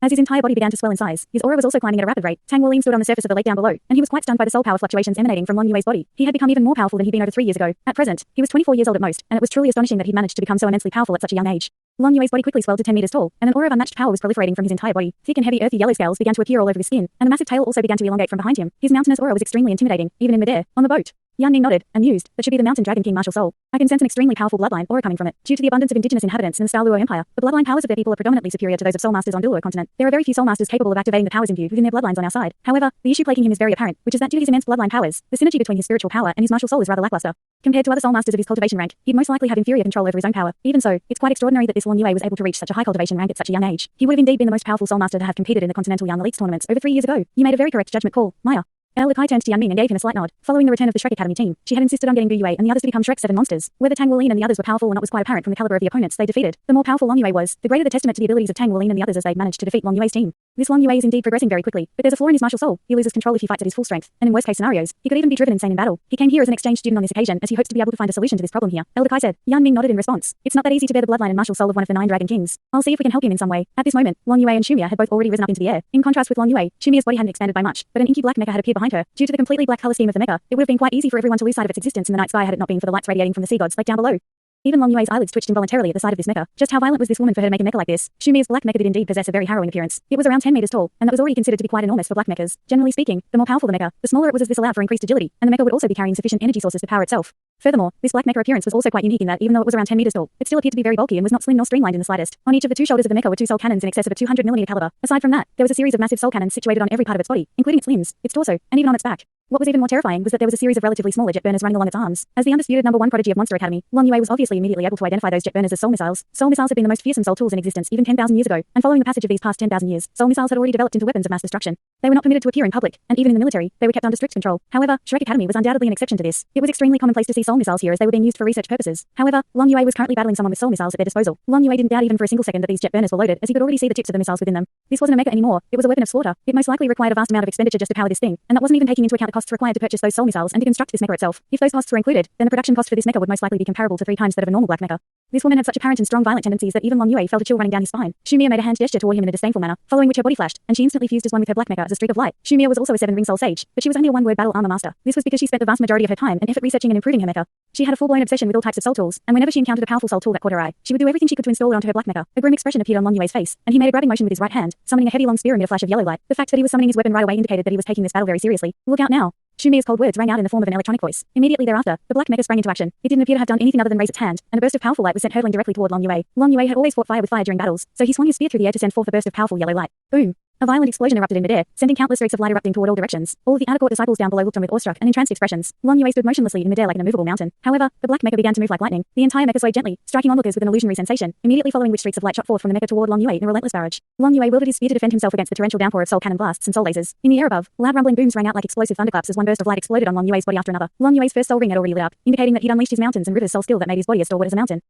As his entire body began to swell in size, his aura was also climbing at a rapid rate. Tang Wulin stood on the surface of the lake down below, and he was quite stunned by the soul power fluctuations emanating from Long Yue's body. He had become even more powerful than he'd been over 3 years ago. At present, he was 24 years old at most, and it was truly astonishing that he'd managed to become so immensely powerful at such a young age. Long Yue's body quickly swelled to 10 meters tall, and an aura of unmatched power was proliferating from his entire body. Thick and heavy earthy yellow scales began to appear all over his skin, and a massive tail also began to elongate from behind him. His mountainous aura was extremely intimidating, even in midair. On the boat, Yan Ning nodded, and mused, that should be the Mountain Dragon King martial soul. I can sense an extremely powerful bloodline aura coming from it. Due to the abundance of indigenous inhabitants in the Star Luo Empire, the bloodline powers of their people are predominantly superior to those of soul masters on Douluo continent. There are very few soul masters capable of activating the powers imbued within their bloodlines on our side. However, the issue plaguing him is very apparent, which is that due to his immense bloodline powers, the synergy between his spiritual power and his martial soul is rather lackluster. Compared to other soul masters of his cultivation rank, he'd most likely have inferior control over his own power. Even so, it's quite extraordinary that this Long Yue was able to reach such a high cultivation rank at such a young age. He would have indeed been the most powerful soul master to have competed in the Continental Young Elites tournaments over 3 years ago. You made a very correct judgment call, Maya. Kai turned to Yan Ming and gave him a slight nod. Following the return of the Shrek Academy team, she had insisted on getting Du Yue and the others to become Shrek's 7 monsters. Whether Tang Wulin and the others were powerful or not was quite apparent from the caliber of the opponents they defeated. The more powerful Long Yue was, the greater the testament to the abilities of Tang Wulin and the others as they'd managed to defeat Long Yue's team. This Long Yue is indeed progressing very quickly, but there's a flaw in his martial soul. He loses control if he fights at his full strength, and in worst case scenarios, he could even be driven insane in battle. He came here as an exchange student on this occasion as he hopes to be able to find a solution to this problem here. Kai said. Yan Ming nodded in response. It's not that easy to bear the bloodline and martial soul of one of the 9 Dragon Kings. I'll see if we can help him in some way. At this moment, Long Yue and Shumia had both already risen up into the air. In contrast with Long Yue, Shumia's body hadn't expanded by much, but an inky black mecha had appeared behind her. Due to the completely black color scheme of the mecha, it would have been quite easy for everyone to lose sight of its existence in the night sky had it not been for the lights radiating from the sea gods like down below. Even Long Yue's eyelids twitched involuntarily at the sight of this mecha. Just how violent was this woman for her to make a mecha like this? Shumia's black mecha did indeed possess a very harrowing appearance. It was around 10 meters tall, and that was already considered to be quite enormous for black mechas. Generally speaking, the more powerful the mecha, the smaller it was as this allowed for increased agility, and the mecha would also be carrying sufficient energy sources to power itself. Furthermore, this black mecha appearance was also quite unique in that even though it was around 10 meters tall, it still appeared to be very bulky and was not slim nor streamlined in the slightest. On each of the 2 shoulders of the mecha were 2 soul cannons in excess of a 200mm caliber. Aside from that, there was a series of massive soul cannons situated on every part of its body, including its limbs, its torso, and even on its back. What was even more terrifying was that there was a series of relatively smaller jet burners running along its arms. As the undisputed #1 prodigy of Monster Academy, Long Yue was obviously immediately able to identify those jet burners as soul missiles. Soul missiles have been the most fearsome soul tools in existence even 10,000 years ago, and following the passage of these past 10,000 years, soul missiles had already developed into weapons of mass destruction. They were not permitted to appear in public, and even in the military, they were kept under strict control. However, Shrek Academy was undoubtedly an exception to this. It was extremely commonplace to see soul missiles here as they were being used for research purposes. However, Long Yue was currently battling someone with soul missiles at their disposal. Long Yue didn't doubt even for a single second that these jet burners were loaded, as he could already see the tips of the missiles within them. This wasn't a mecha anymore, it was a weapon of slaughter. It most likely required a vast amount of expenditure just to power this thing, and that wasn't even taking into account the costs required to purchase those soul missiles and to construct this mecha itself. If those costs were included, then the production cost for this mecha would most likely be comparable to 3 times that of a normal black mecha. This woman had such apparent and strong violent tendencies that even Long Yue felt a chill running down his spine. Shumia made a hand gesture toward him in a disdainful manner, following which her body flashed, and she instantly fused as one with her black mecha as a streak of light. Shumia was also a 7-ring soul sage, but she was only a 1-word battle armor master. This was because she spent the vast majority of her time and effort researching and improving her mecha. She had a full-blown obsession with all types of soul tools, and whenever she encountered a powerful soul tool that caught her eye, she would do everything she could to install it onto her black mecha. A grim expression appeared on Long Yue's face, and he made a grabbing motion with his right hand, summoning a heavy long spear amid a flash of yellow light. The fact that he was summoning his weapon right away indicated that he was taking this battle very seriously. Look out now. Shumia's cold words rang out in the form of an electronic voice. Immediately thereafter, the black mecha sprang into action. It didn't appear to have done anything other than raise its hand, and a burst of powerful light was sent hurtling directly toward Long Yue. Long Yue had always fought fire with fire during battles, so he swung his spear through the air to send forth a burst of powerful yellow light. Boom! A violent explosion erupted in midair, sending countless streaks of light erupting toward all directions. All of the outer court disciples down below looked on with awestruck and entranced expressions. Long Yue stood motionlessly in midair like an immovable mountain. However, the black mecha began to move like lightning. The entire mecha swayed gently, striking onlookers with an illusionary sensation, immediately following which streaks of light shot forth from the mecha toward Long Yue in a relentless barrage. Long Yue wielded his spear to defend himself against the torrential downpour of soul cannon blasts and soul lasers. In the air above, loud rumbling booms rang out like explosive thunderclaps as one burst of light exploded on Long Yue's body after another. Long Yue's first soul ring had already lit up, indicating that he'd unleashed his mountains and rivers soul skill that made his body as stalwart as a mountain.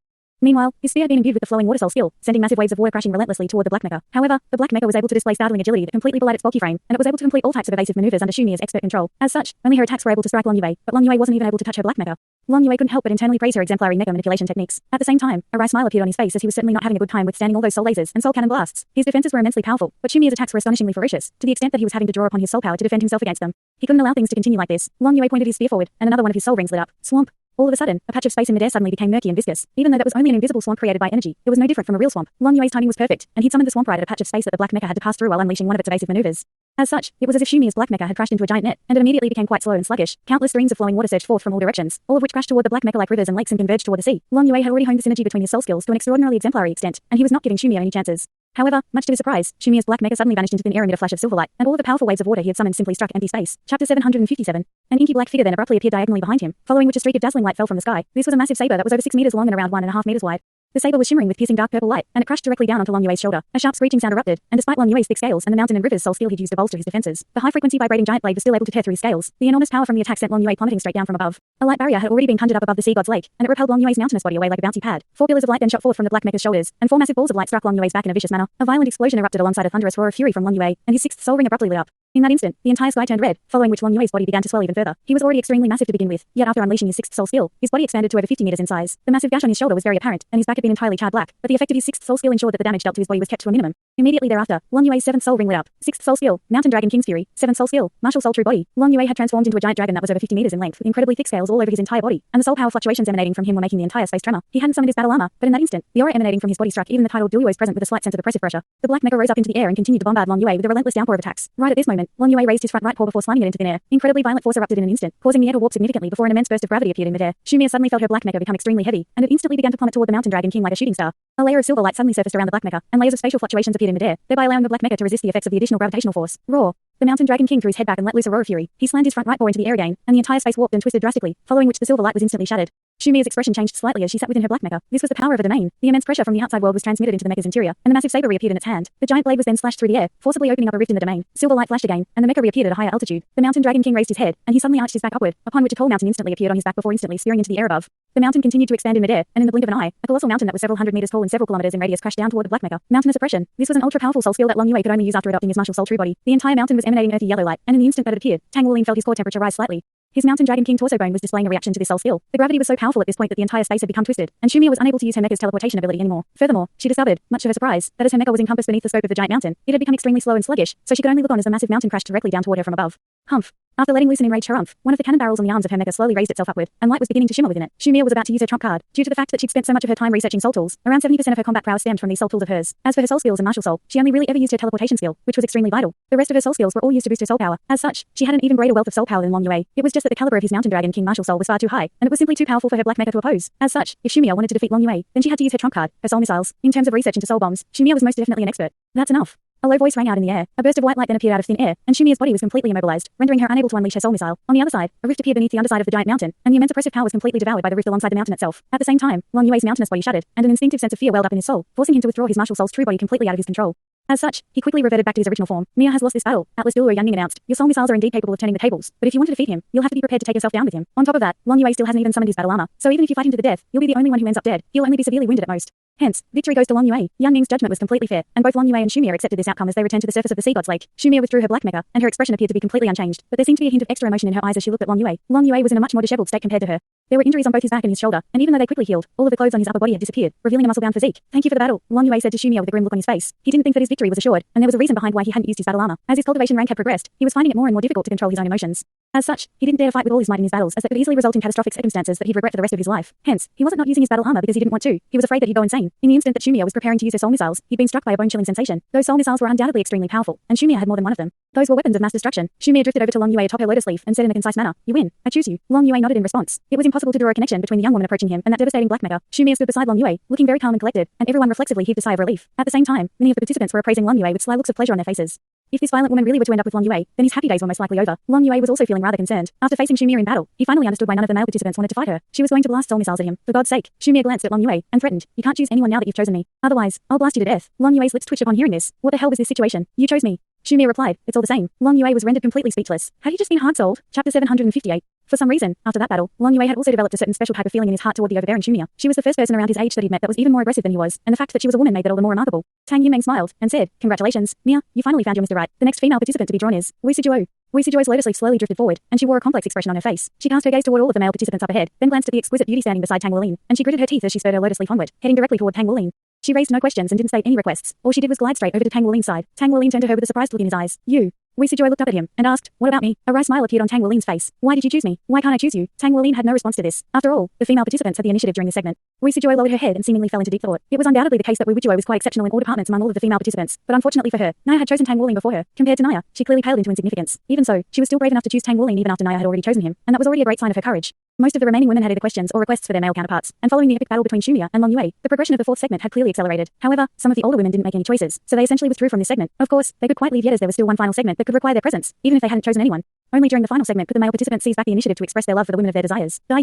Meanwhile, his spear had been imbued with the flowing water soul skill, sending massive waves of water crashing relentlessly toward the black mecha. However, the black mecha was able to display startling agility that completely belied its bulky frame, and it was able to complete all types of evasive maneuvers under Shumia's expert control. As such, only her attacks were able to strike Long Yue, but Long Yue wasn't even able to touch her black mecha. Long Yue couldn't help but internally praise her exemplary mecha manipulation techniques. At the same time, a wry smile appeared on his face as he was certainly not having a good time withstanding all those soul lasers and soul cannon blasts. His defenses were immensely powerful, but Shumi's attacks were astonishingly ferocious, to the extent that he was having to draw upon his soul power to defend himself against them. He couldn't allow things to continue like this. Long Yue pointed his spear forward, and another one of his soul rings lit up. Swamp. All of a sudden, a patch of space in midair suddenly became murky and viscous. Even though that was only an invisible swamp created by energy, it was no different from a real swamp. Long Yue's timing was perfect, and he'd summoned the swamp right at a patch of space that the black mecha had to pass through while unleashing one of its evasive maneuvers. As such, it was as if Shumi's black mecha had crashed into a giant net, and it immediately became quite slow and sluggish. Countless streams of flowing water surged forth from all directions, all of which crashed toward the black mecha like rivers and lakes and converged toward the sea. Long Yue had already honed the synergy between his soul skills to an extraordinarily exemplary extent, and he was not giving Shumi any chances. However, much to his surprise, Shumi's black mecha suddenly vanished into thin air amid a flash of silver light, and all of the powerful waves of water he had summoned simply struck empty space. Chapter 757. An inky black figure then abruptly appeared diagonally behind him, following which a streak of dazzling light fell from the sky. This was a massive saber that was over 6 meters long and around 1.5 meters wide. The saber was shimmering with piercing dark purple light, and it crashed directly down onto Long Yue's shoulder. A sharp screeching sound erupted, and despite Long Yue's thick scales and the mountain and river's soul steel he'd used to bolster his defenses, the high-frequency vibrating giant blade was still able to tear through his scales. The enormous power from the attack sent Long Yue plummeting straight down from above. A light barrier had already been conjured up above the sea god's lake, and it repelled Long Yue's mountainous body away like a bouncy pad. 4 pillars of light then shot forth from the black mecha's shoulders, and 4 massive balls of light struck Long Yue's back in a vicious manner. A violent explosion erupted alongside a thunderous roar of fury from Long Yue, and his 6th soul ring abruptly lit up. In that instant, the entire sky turned red, following which Long Yue's body began to swell even further. He was already extremely massive to begin with, yet after unleashing his 6th soul skill, his body expanded to over 50 meters in size. The massive gash on his shoulder was very apparent, and his back had been entirely charred black, but the effect of his 6th soul skill ensured that the damage dealt to his body was kept to a minimum. Immediately thereafter, Long Yue's 7th soul ring lit up. 6th soul skill, Mountain Dragon King's Fury. 7th soul skill, Martial Soul True Body. Long Yue had transformed into a giant dragon that was over 50 meters in length, with incredibly thick scales all over his entire body, and the soul power fluctuations emanating from him were making the entire space tremor. He hadn't summoned his battle armor, but in that instant, the aura emanating from his body struck even the titled Douluo's present with a slight sense of oppressive pressure. The black mecha rose up into the air and continued to bombard Long Yue with a relentless downpour of attacks. Right at this moment, Long Yue raised his front right paw before slamming it into thin air. Incredibly violent force erupted in an instant, causing the air to warp significantly before an immense burst of gravity appeared in midair. Shumi suddenly felt her black mecha become extremely heavy, and it instantly began to plummet toward the Mountain Dragon King like a shooting star. A layer of silver light suddenly surfaced around the black mecha, and layers of spatial fluctuations appeared in midair, thereby allowing the black mecha to resist the effects of the additional gravitational force. Roar! The Mountain Dragon King threw his head back and let loose a roar of fury. He slammed his front right paw into the air again, and the entire space warped and twisted drastically, following which the silver light was instantly shattered. Shumi's expression changed slightly as she sat within her black mecha. This was the power of a domain. The immense pressure from the outside world was transmitted into the mecha's interior, and the massive saber reappeared in its hand. The giant blade was then slashed through the air, forcibly opening up a rift in the domain. Silver light flashed again, and the mecha reappeared at a higher altitude. The Mountain Dragon King raised his head, and he suddenly arched his back upward, upon which a tall mountain instantly appeared on his back before instantly spearing into the air above. The mountain continued to expand in midair, and in the blink of an eye, a colossal mountain that was several hundred meters tall and several kilometers in radius crashed down toward the black mecha. Mountainous oppression. This was an ultra-powerful soul skill that Long Yue could only use after adopting his martial soul true body. The entire mountain was emanating earthy yellow light, and in the instant that it appeared, Tang Wulin felt his core temperature rise slightly. His Mountain Dragon King torso bone was displaying a reaction to this soul skill. The gravity was so powerful at this point that the entire space had become twisted, and Shumi was unable to use her mecha's teleportation ability anymore. Furthermore, she discovered, much to her surprise, that as her mecha was encompassed beneath the scope of the giant mountain, it had become extremely slow and sluggish, so she could only look on as the massive mountain crashed directly down toward her from above. Humph. After letting loose an enraged harumph, one of the cannon barrels on the arms of her mecha slowly raised itself upward, and light was beginning to shimmer within it. Shumi was about to use her trump card. Due to the fact that she'd spent so much of her time researching soul tools, around 70% of her combat prowess stemmed from these soul tools of hers. As for her soul skills and martial soul, she only really ever used her teleportation skill, which was extremely vital. The rest of her soul skills were all used to boost her soul power. As such, she had an even greater wealth of soul power than Long Yue. It was just that the caliber of his Mountain Dragon King martial soul was far too high, and it was simply too powerful for her black mecha to oppose. As such, if Shumi wanted to defeat Long Yue, then she had to use her trump card, her soul missiles. In terms of research into soul bombs, Shumi was most definitely an expert. That's enough. A low voice rang out in the air. A burst of white light then appeared out of thin air, and Shumi's body was completely immobilized, rendering her unable to unleash her soul missile. On the other side, a rift appeared beneath the underside of the giant mountain, and the immense oppressive power was completely devoured by the rift alongside the mountain itself. At the same time, Long Yue's mountainous body shuddered, and an instinctive sense of fear welled up in his soul, forcing him to withdraw his martial soul's true body completely out of his control. As such, he quickly reverted back to his original form. Mia has lost this battle, Atlas Douluo Yangning announced. Your soul missiles are indeed capable of turning the tables, but if you want to defeat him, you'll have to be prepared to take yourself down with him. On top of that, Long Yue still hasn't even summoned his battle armor, so even if you fight him to the death, you'll be the only one who ends up dead. He'll only be severely wounded at most. Hence, victory goes to Long Yue. Yang Ning's judgment was completely fair, and both Long Yue and Shumi accepted this outcome as they returned to the surface of the sea god's lake. Shumi withdrew her black mecha, and her expression appeared to be completely unchanged, but there seemed to be a hint of extra emotion in her eyes as she looked at Long Yue. Long Yue was in a much more disheveled state compared to her. There were injuries on both his back and his shoulder, and even though they quickly healed, all of the clothes on his upper body had disappeared, revealing a muscle-bound physique. Thank you for the battle, Long Yue said to Shumi with a grim look on his face. He didn't think that his victory was assured, and there was a reason behind why he hadn't used his battle armor. As his cultivation rank had progressed, he was finding it more and more difficult to control his own emotions. As such, he didn't dare to fight with all his might in his battles, as that could easily result in catastrophic circumstances that he'd regret for the rest of his life. Hence, he wasn't not using his battle armor because he didn't want to. He was afraid that he'd go insane. In the instant that Shumi was preparing to use her soul missiles, he'd been struck by a bone-chilling sensation. Those soul missiles were undoubtedly extremely powerful, and Shumi had more than one of them. Those were weapons of mass destruction. Shumi drifted over to Long Yue atop her lotus leaf and said in a concise manner, "You win. I choose you." Long Yue nodded in response. It was impossible to draw a connection between the young woman approaching him and that devastating black mecha. Shumi stood beside Long Yue, looking very calm and collected, and everyone reflexively heaved a sigh of relief. At the same time, many of the participants were appraising Long Yue with sly looks of pleasure on their faces. If this violent woman really were to end up with Long Yue, then his happy days were most likely over. Long Yue was also feeling rather concerned. After facing Shumi in battle, he finally understood why none of the male participants wanted to fight her. She was going to blast soul missiles at him. For God's sake, Shumi glanced at Long Yue and threatened, "You can't choose anyone now that you've chosen me. Otherwise, I'll blast you to death." Long Yue's lips twitched upon hearing this. What the hell was this situation? You chose me. Shumi replied, "It's all the same." Long Yue was rendered completely speechless. Had he just been hard-souled? Chapter 758. For some reason, after that battle, Long Yue had also developed a certain special type of feeling in his heart toward the overbearing Shumi. She was the first person around his age that he'd met that was even more aggressive than he was, and the fact that she was a woman made that all the more remarkable. Tang Yimeng smiled and said, "Congratulations, Mia, you finally found your Mr. Right. The next female participant to be drawn is Wu Sijuo." Wei Sijuo's lotus leaf slowly drifted forward, and she wore a complex expression on her face. She cast her gaze toward all of the male participants up ahead, then glanced at the exquisite beauty standing beside Tang Wulin, and she gritted her teeth as she spurred her lotus leaf onward, heading directly toward Tang Wulin. She raised no questions and didn't state any requests. All she did was glide straight over to Tang Wulin's side. Tang Wulin turned to her with a surprised look in his eyes. You. Wei Sijuo looked up at him and asked, "What about me?" A wry smile appeared on Tang Wulin's face. "Why did you choose me? Why can't I choose you?" Tang Wulin had no response to this. After all, the female participants had the initiative during this segment. Wei Sijuo lowered her head and seemingly fell into deep thought. It was undoubtedly the case that Wei Sijuo was quite exceptional in all departments among all of the female participants, but unfortunately for her, Naya had chosen Tang Wulin before her. Compared to Naya, she clearly paled into insignificance. Even so, she was still brave enough to choose Tang Wulin even after Naya had already chosen him, and that was already a great sign of her courage. Most of the remaining women had either questions or requests for their male counterparts, and following the epic battle between Shumi and Long Yue, the progression of the fourth segment had clearly accelerated. However, some of the older women didn't make any choices, so they essentially withdrew from this segment. Of course, they could quite leave yet as there was still one final segment that could require their presence, even if they hadn't chosen anyone. Only during the final segment could the male participants seize back the initiative to express their love for the women of their desires. Dai.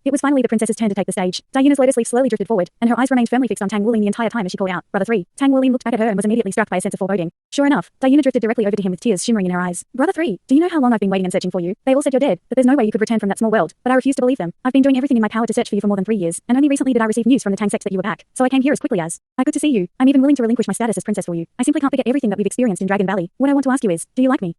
It was finally the princess's turn to take the stage. Daiuna's lotus leaf slowly drifted forward, and her eyes remained firmly fixed on Tang Wulin the entire time as she called out, "Brother 3. Tang Wulin looked back at her and was immediately struck by a sense of foreboding. Sure enough, Daiuna drifted directly over to him with tears shimmering in her eyes. "Brother 3, do you know how long I've been waiting and searching for you? They all said you're dead, but there's no way you could return from that small world, but I refuse to believe them. I've been doing everything in my power to search for you for more than 3 years, and only recently did I receive news from the Tang sects that you were back, so I came here as quickly as I could to see you. I'm even willing to relinquish my status as princess for you. I simply can't forget everything that we've experienced in Dragon Valley. What I want to ask you is, do you like me?"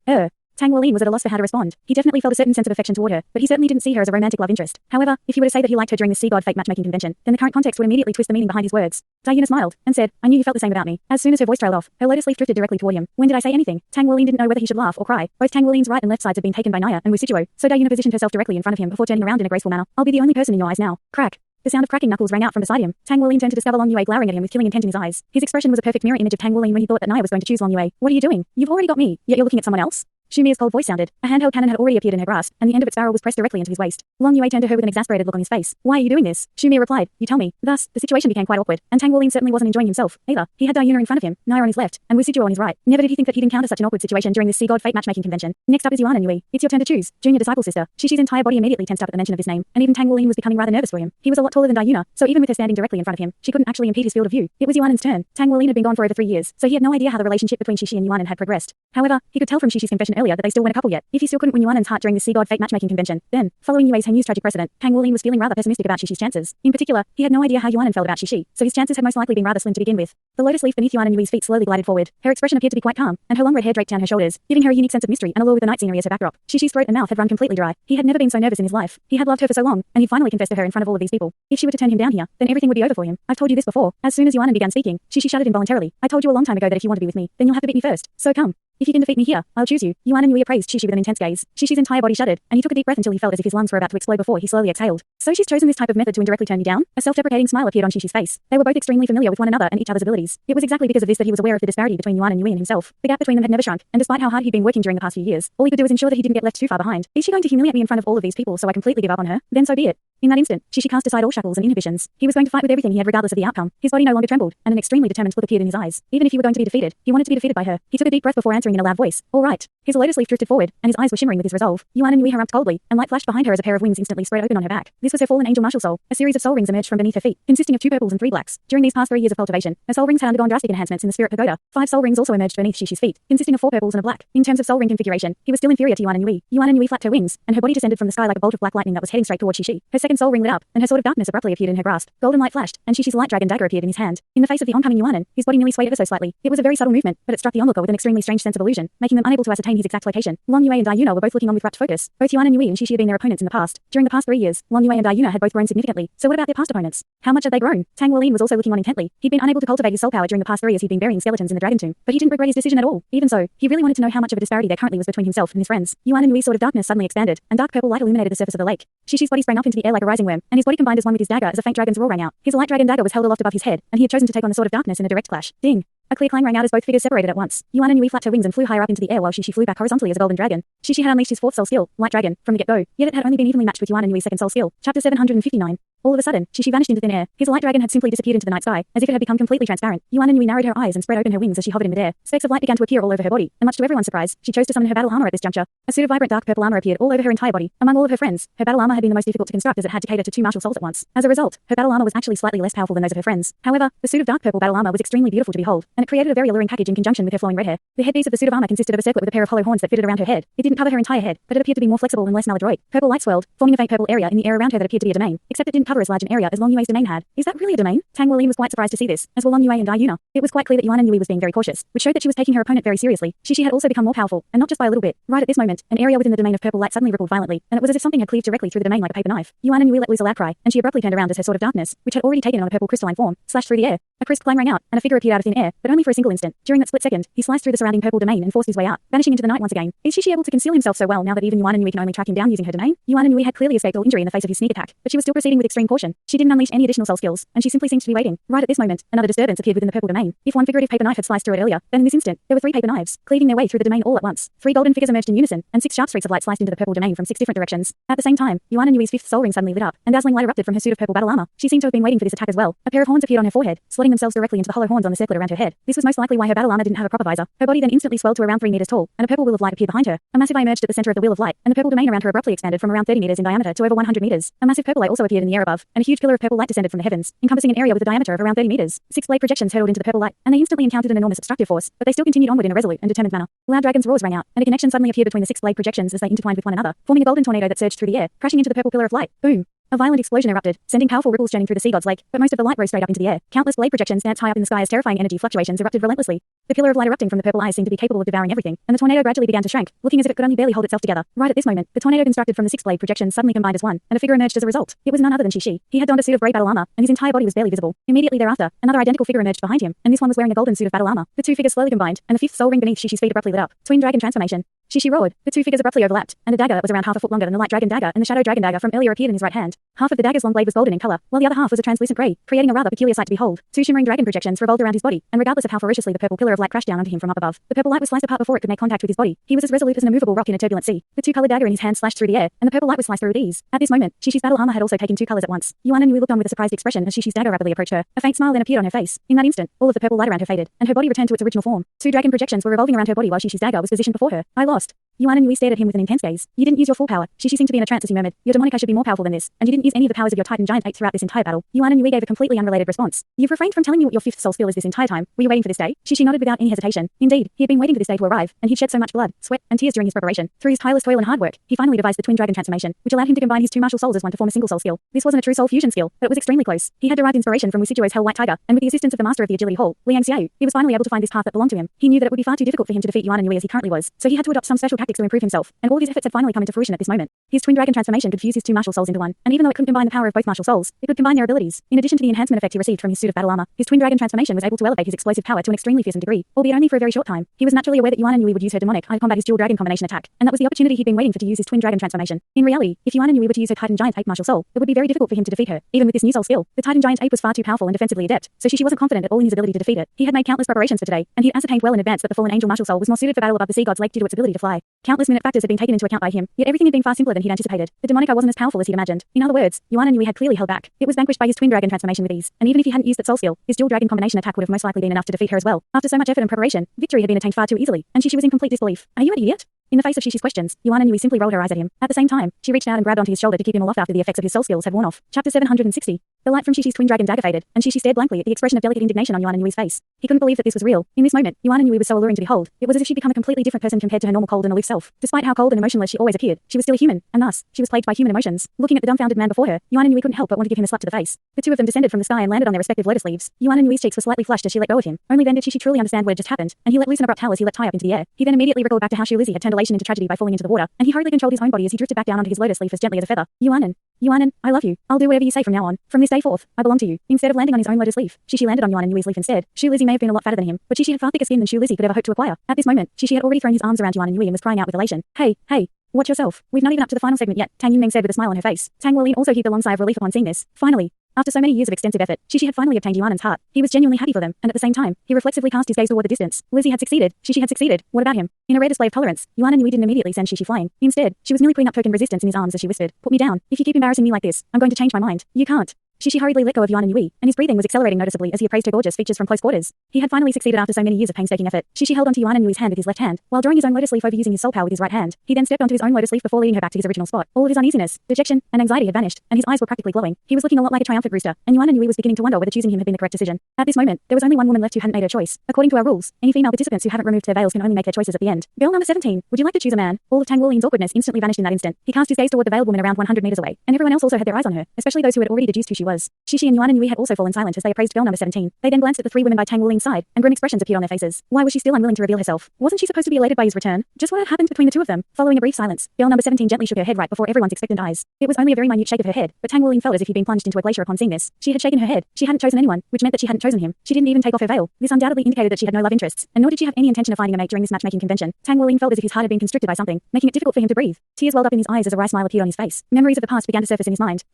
Tang Wulin was at a loss for how to respond. He definitely felt a certain sense of affection toward her, but he certainly didn't see her as a romantic love interest. However, if he were to say that he liked her during the Sea God Fate matchmaking convention, then the current context would immediately twist the meaning behind his words. Daiuna smiled and said, "I knew you felt the same about me." As soon as her voice trailed off, her lotus leaf drifted directly toward him. When did I say anything? Tang Wulin didn't know whether he should laugh or cry. Both Tang Wulin's right and left sides had been taken by Naya and Wei Sijuo, so Daiuna positioned herself directly in front of him before turning around in a graceful manner. "I'll be the only person in your eyes now." Crack. The sound of cracking knuckles rang out from beside him. Tang Wulin turned to discover Long Yue glowering at him with killing intent in his eyes. His expression was a perfect mirror image of Tang Wulin when he thought that Naya was going to choose Long Yue. "What are you doing? You've already got me, yet you're looking at someone else?" Shumi's cold voice sounded. A handheld cannon had already appeared in her grasp, and the end of its barrel was pressed directly into his waist. Long Yue turned to her with an exasperated look on his face. "Why are you doing this?" Shumi replied, "You tell me." Thus, the situation became quite awkward, and Tang Wulin certainly wasn't enjoying himself, either. He had Daiuna in front of him, Naya on his left, and Wei Sijuo on his right. Never did he think that he'd encounter such an awkward situation during this Sea God Fate matchmaking convention. Next up is Yanui. "It's your turn to choose." Junior disciple sister. Shishi's entire body immediately tensed up at the mention of this name, and even Tang Wulin was becoming rather nervous for him. He was a lot taller than Daiuna, so even with her standing directly in front of him, she couldn't actually impede his field of view. It was Yuanen's turn. Tang Wulin had been gone for over 3 years, so he had no idea how the relationship between Shishi and Yuanen had progressed. However, he could tell from Shishi's confession earlier that they still weren't a couple yet. If he still couldn't win Yuanen's heart during the Sea God Fate matchmaking convention, then, following Yue's Hanyu's tragic precedent, Tang Wulin was feeling rather pessimistic about Shishi's chances. In particular, he had no idea how Yuanen felt about Shishi, so his chances had most likely been rather slim to begin with. The lotus leaf beneath Yuanui's feet slowly glided forward. Her expression appeared to be quite calm, and her long red hair draped down her shoulders, giving her a unique sense of mystery and allure with the night scenery as her backdrop. Shishi's throat and mouth had run completely dry. He had never been so nervous in his life. He had loved her for so long, and he'd finally confessed to her in front of all of these people. If she were to turn him down here, then everything would be over for him. "I've told you this before." As soon as Yuanen began speaking, Shishi shuddered involuntarily. "I told you a long time ago that if you want to be with me, then you'll have to beat me first. So come. If you can defeat me here, I'll choose you." Yuanui appraised Shishi with an intense gaze. Shishi's entire body shuddered, and he took a deep breath until he felt as if his lungs were about to explode before he slowly exhaled. "So she's chosen this type of method to indirectly turn you down?" A self-deprecating smile appeared on Shishi's face. They were both extremely familiar with one another and each other's abilities. It was exactly because of this that he was aware of the disparity between Yuanui and himself. The gap between them had never shrunk, and despite how hard he'd been working during the past few years, all he could do was ensure that he didn't get left too far behind. "Is she going to humiliate me in front of all of these people so I completely give up on her? Then so be it." In that instant, Shishi cast aside all shackles and inhibitions. He was going to fight with everything he had regardless of the outcome. His body no longer trembled, and an extremely determined look appeared in his eyes. Even if he were going to be defeated, he wanted to be defeated by her. He took a deep breath before answering in a loud voice. "All right." His lotus leaf drifted forward, and his eyes were shimmering with his resolve. Yuanui harumped coldly, and light flashed behind her as a pair of wings instantly spread open on her back. This was her fallen angel martial soul. A series of soul rings emerged from beneath her feet, consisting of 2 purples and 3 blacks. During these past 3 years of cultivation, her soul rings had undergone drastic enhancements in the spirit pagoda. 5 soul rings also emerged beneath Shishi's feet, consisting of 4 purples and a black. In terms of soul ring configuration, he was still inferior to Yuanui. Yuanui flapped her wings, and her body descended from the sky like a bolt of black lightning that was heading straight toward Shishi. Her second soul ring lit up, and her sword of darkness abruptly appeared in her grasp. Golden light flashed, and Shishi's light dragon dagger appeared in his hand. In the face of the oncoming Yuanen, his body nearly swayed ever so slightly. It was a very subtle movement, but it struck the onlooker with an extremely strange sense of illusion, making them unable to ascertain his exact location. Long Yue and Daiuna were both looking on with rapt focus. Both Yuanui and Shishi had been their opponents in the past. During the past 3 years, Long Yue and Daiuna had both grown significantly. So what about their past opponents? How much had they grown? Tang Wulin was also looking on intently. He'd been unable to cultivate his soul power during the past 3 as he'd been burying skeletons in the dragon tomb, but he didn't regret his decision at all. Even so, he really wanted to know how much of a disparity there currently was between himself and his friends. Yuanui's sword of darkness suddenly expanded, and dark purple light illuminated the surface of the lake. Shishi's body sprang up into the air like a rising worm, and his body combined as one with his dagger as a faint dragon's roar rang out. His light dragon dagger was held aloft above his head, and he had chosen to take on the sword of darkness in a direct clash. Ding! A clear clang rang out as both figures separated at once. Yuanui flapped her wings and flew higher up into the air while Shishi flew back horizontally as a golden dragon. Shishi had unleashed his 4th soul skill, Light Dragon, from the get-go, yet it had only been evenly matched with Yuanui's 2nd soul skill. Chapter 759. All of a sudden, Shishi vanished into thin air. His light dragon had simply disappeared into the night sky, as if it had become completely transparent. Yuanui narrowed her eyes and spread open her wings as she hovered in midair. Specks of light began to appear all over her body, and much to everyone's surprise, she chose to summon her battle armor at this juncture. A suit of vibrant dark purple armor appeared all over her entire body. Among all of her friends, her battle armor had been the most difficult to construct as it had to cater to 2 martial souls at once. As a result, her battle armor was actually slightly less powerful than those of her friends. However, the suit of dark purple battle armor was extremely beautiful to behold, and it created a very alluring package in conjunction with her flowing red hair. The headpiece of the suit of armor consisted of a circlet with a pair of hollow horns that fitted around her head. It didn't cover her entire head, but it appeared to be more flexible and less maladroit. Purple light swirled, forming a faint purple area in the air around her that appeared to be a domain, except it didn't cover cover as large an area as Long Yue's domain had. Is that really a domain? Tang Wulin was quite surprised to see this, as were Long Yue and Dai Yuna. It was quite clear that Yuan Yanui was being very cautious, which showed that she was taking her opponent very seriously. Shishi had also become more powerful, and not just by a little bit. Right at this moment, an area within the domain of purple light suddenly rippled violently, and it was as if something had cleaved directly through the domain like a paper knife. Yuan Yanui let loose a loud cry, and she abruptly turned around as her sword of darkness, which had already taken on a purple crystalline form, slashed through the air. A crisp clang rang out, and a figure appeared out of thin air, but only for a single instant. During that split second, he sliced through the surrounding purple domain and forced his way out, vanishing into the night once again. Is Shishi able to conceal himself so well now that even Yuan Yanui can only track him down using her domain? Yuan Yanui had clearly escaped all injury in the face of his sneak attack, but she was still proceeding with extreme caution. She didn't unleash any additional soul skills, and she simply seemed to be waiting. Right at this moment, another disturbance appeared within the purple domain. If one figurative paper knife had sliced through it earlier, then in this instant, there were 3 paper knives, cleaving their way through the domain all at once. 3 golden figures emerged in unison, and 6 sharp streaks of light sliced into the purple domain from 6 different directions. At the same time, Yuan Yanui's 5th soul ring suddenly lit up, and dazzling light erupted from her suit of purple battle armor. She seemed to have been waiting for this attack as well. A pair of horns appeared on her forehead, slotting themselves directly into the hollow horns on the circlet around her head. This was most likely why her battle armor didn't have a proper visor. Her body then instantly swelled to around 3 meters tall, and a purple wheel of light appeared behind her. A massive eye emerged at the center of the wheel of light, and the purple domain around her abruptly expanded from around 30 meters in diameter to over 100 meters. A massive purple eye also appeared in the air above, and a huge pillar of purple light descended from the heavens, encompassing an area with a diameter of around 30 meters. 6 blade projections hurtled into the purple light, and they instantly encountered an enormous obstructive force, but they still continued onward in a resolute and determined manner. Loud dragon's roars rang out, and a connection suddenly appeared between the 6 blade projections as they intertwined with one another, forming a golden tornado that surged through the air, crashing into the purple pillar of light. Boom! A violent explosion erupted, sending powerful ripples churning through the sea god's lake, but most of the light rose straight up into the air. Countless blade projections danced high up in the sky as terrifying energy fluctuations erupted relentlessly. The pillar of light erupting from the purple eyes seemed to be capable of devouring everything, and the tornado gradually began to shrink, looking as if it could only barely hold itself together. Right at this moment, the tornado constructed from the 6 blade projections suddenly combined as one, and a figure emerged as a result. It was none other than Shishi. He had donned a suit of grey battle armor, and his entire body was barely visible. Immediately thereafter, another identical figure emerged behind him, and this one was wearing a golden suit of battle armor. The 2 figures slowly combined, and the 5th soul ring beneath Shishi's feet abruptly lit up. Twin dragon transformation. Shishi roared. The 2 figures abruptly overlapped, and a dagger that was around half a foot longer than the light dragon dagger and the shadow dragon dagger from earlier appeared in his right hand. Half of the dagger's long blade was golden in color, while the other half was a translucent gray, creating a rather peculiar sight to behold. 2 shimmering dragon projections revolved around his body, and regardless of how ferociously the purple pillar of light crashed down onto him from up above, the purple light was sliced apart before it could make contact with his body. He was as resolute as an immovable rock in a turbulent sea. The 2-colored dagger in his hand slashed through the air, and the purple light was sliced through with ease. At this moment, Shishi's battle armor had also taken 2 colors at once. Yuan Yanui looked on with a surprised expression as Shishi's dagger rapidly approached her. A faint smile then appeared on her face. In that instant, all of the purple light around her faded, and her body returned to its original form. 2 dragon projections were revolving around her body while Shishi's dagger was positioned before her. I lost. Yuan Yanui stared at him with an intense gaze. You didn't use your full power. Shishi seemed to be in a trance as he murmured, your demonic eye should be more powerful than this, and you didn't use any of the powers of your Titan Giant Ape throughout this entire battle. Yuan Yanui gave a completely unrelated response. You've refrained from telling me what your 5th soul skill is this entire time. Were you waiting for this day? Shishi nodded without any hesitation. Indeed, he had been waiting for this day to arrive, and he'd shed so much blood, sweat, and tears during his preparation. Through his tireless toil and hard work, he finally devised the twin dragon transformation, which allowed him to combine his 2 martial souls as one to form a single soul skill. This wasn't a true soul fusion skill, but it was extremely close. He had derived inspiration from Wusijuo's Hell White Tiger, and with the assistance of the master of the agility hall, Liang Xiao, he was finally able to find this path that belonged to him. He knew that it would be far too difficult for him to defeat Yuan Yanui as he currently was, so he had to adopt some special tactics to improve himself, and all of his efforts had finally come into fruition at this moment. His twin dragon transformation could fuse his 2 martial souls into one, and even though it couldn't combine the power of both martial souls, it could combine their abilities. In addition to the enhancement effect he received from his suit of battle armor, his twin dragon transformation was able to elevate his explosive power to an extremely fearsome degree, albeit only for a very short time. He was naturally aware that Yuan Yanui would use her demonic eye to combat his dual dragon combination attack, and that was the opportunity he'd been waiting for to use his twin dragon transformation. In reality, if Yuan Yanui were to use her Titan Giant Ape martial soul, it would be very difficult for him to defeat her. Even with this new soul skill, the Titan Giant Ape was far too powerful and defensively adept, so Shishi wasn't confident at all in his ability to defeat it. He had made countless preparations for today, and he'd ascertained well in advance that the fallen angel martial soul was more suited for battle above the sea gods lake due to its ability to fly. Countless minute factors had been taken into account by him, yet everything had been far simpler than he'd anticipated. The demonic eye wasn't as powerful as he'd imagined. In other words, Yuan Yanui had clearly held back. It was vanquished by his twin dragon transformation with ease, and even if he hadn't used that soul skill, his dual dragon combination attack would have most likely been enough to defeat her as well. After so much effort and preparation, victory had been attained far too easily, and Shishi was in complete disbelief. Are you an idiot? In the face of Shishi's questions, Yuan Yanui simply rolled her eyes at him. At the same time, she reached out and grabbed onto his shoulder to keep him aloft after the effects of his soul skills had worn off. Chapter 760. The light from Shishi's twin dragon dagger faded, and Shishi stared blankly at the expression of delicate indignation on Yuan Yanui's face. He couldn't believe that this was real. In this moment, Yuan Yanui was so alluring to behold. It was as if she'd become a completely different person compared to her normal cold and aloof self. Despite how cold and emotionless she always appeared, she was still human, and thus, she was plagued by human emotions. Looking at the dumbfounded man before her, Yuan Yanui couldn't help but want to give him a slap to the face. The 2 of them descended from the sky and landed on their respective lotus leaves. Yuan Yanui's cheeks were slightly flushed as she let go of him. Only then did Shishi truly understand what had just happened, and he let loose an abrupt howl as he let tie up into the air. He then immediately recalled back to how Shuizzy had turned elation into tragedy by falling into the water, and he hurriedly controlled his own body as he drifted back down onto his lotus leaf as gently as a feather. Yuanan, I love you. I'll do whatever you say from now on. From this day forth, I belong to you. Instead of landing on his own lotus leaf, Shishi landed on Yuan Yanui's leaf instead. Shuizzy may have been a lot fatter than him, but Shishi had far thicker skin than Shuizzy could ever hope to acquire. At this moment, Shishi had already thrown his arms around Yuan Yanui and was crying out with elation. Hey, watch yourself. We've not even up to the final segment yet, Tang Yimeng said with a smile on her face. Tang Wulin also heaved a long sigh of relief upon seeing this. Finally. After so many years of extensive effort, Shishi had finally obtained Yuanan's heart. He was genuinely happy for them, and at the same time, he reflexively cast his gaze toward the distance. Lizzie had succeeded. Shishi had succeeded. What about him? In a rare display of tolerance, Yuan Yanui didn't immediately send Shishi flying. Instead, she was nearly putting up token resistance in his arms as she whispered, "Put me down. If you keep embarrassing me like this, I'm going to change my mind." "You can't." Shishi hurriedly let go of Yanui, and his breathing was accelerating noticeably as he appraised her gorgeous features from close quarters. He had finally succeeded after so many years of painstaking effort. Shishi held onto Yanui's hand with his left hand, while drawing his own lotus leaf over using his soul power with his right hand. He then stepped onto his own lotus leaf before leading her back to his original spot. All of his uneasiness, dejection, and anxiety had vanished, and his eyes were practically glowing. He was looking a lot like a triumphant rooster, and Yanui was beginning to wonder whether choosing him had been the correct decision. At this moment, there was only one woman left who hadn't made her choice. According to our rules, any female participants who haven't removed their veils can only make their choices at the end. Girl number 17, would you like to choose a man? All of Tang Wulin's awkwardness instantly vanished in that instant. He cast his gaze toward the veiled woman around 100 meters away, and everyone else also had their eyes on her, especially those who had already deduced who she was. Shishi and Yanui had also fallen silent as they appraised girl number 17. They then glanced at the three women by Tang Wulin's side, and grim expressions appeared on their faces. Why was she still unwilling to reveal herself? Wasn't she supposed to be elated by his return? Just what had happened between the two of them? Following a brief silence, girl number 17 gently shook her head right before everyone's expectant eyes. It was only a very minute shake of her head, but Tang Wulin felt as if he'd been plunged into a glacier upon seeing this. She had shaken her head. She hadn't chosen anyone, which meant that she hadn't chosen him. She didn't even take off her veil. This undoubtedly indicated that she had no love interests, and nor did she have any intention of finding a mate during this matchmaking convention. Tang Wulin felt as if his heart had been constricted by something, making it difficult for him to breathe. Tears welled up in his eyes as a wry smile appeared on his face. Memories of the past began to surface in his mind.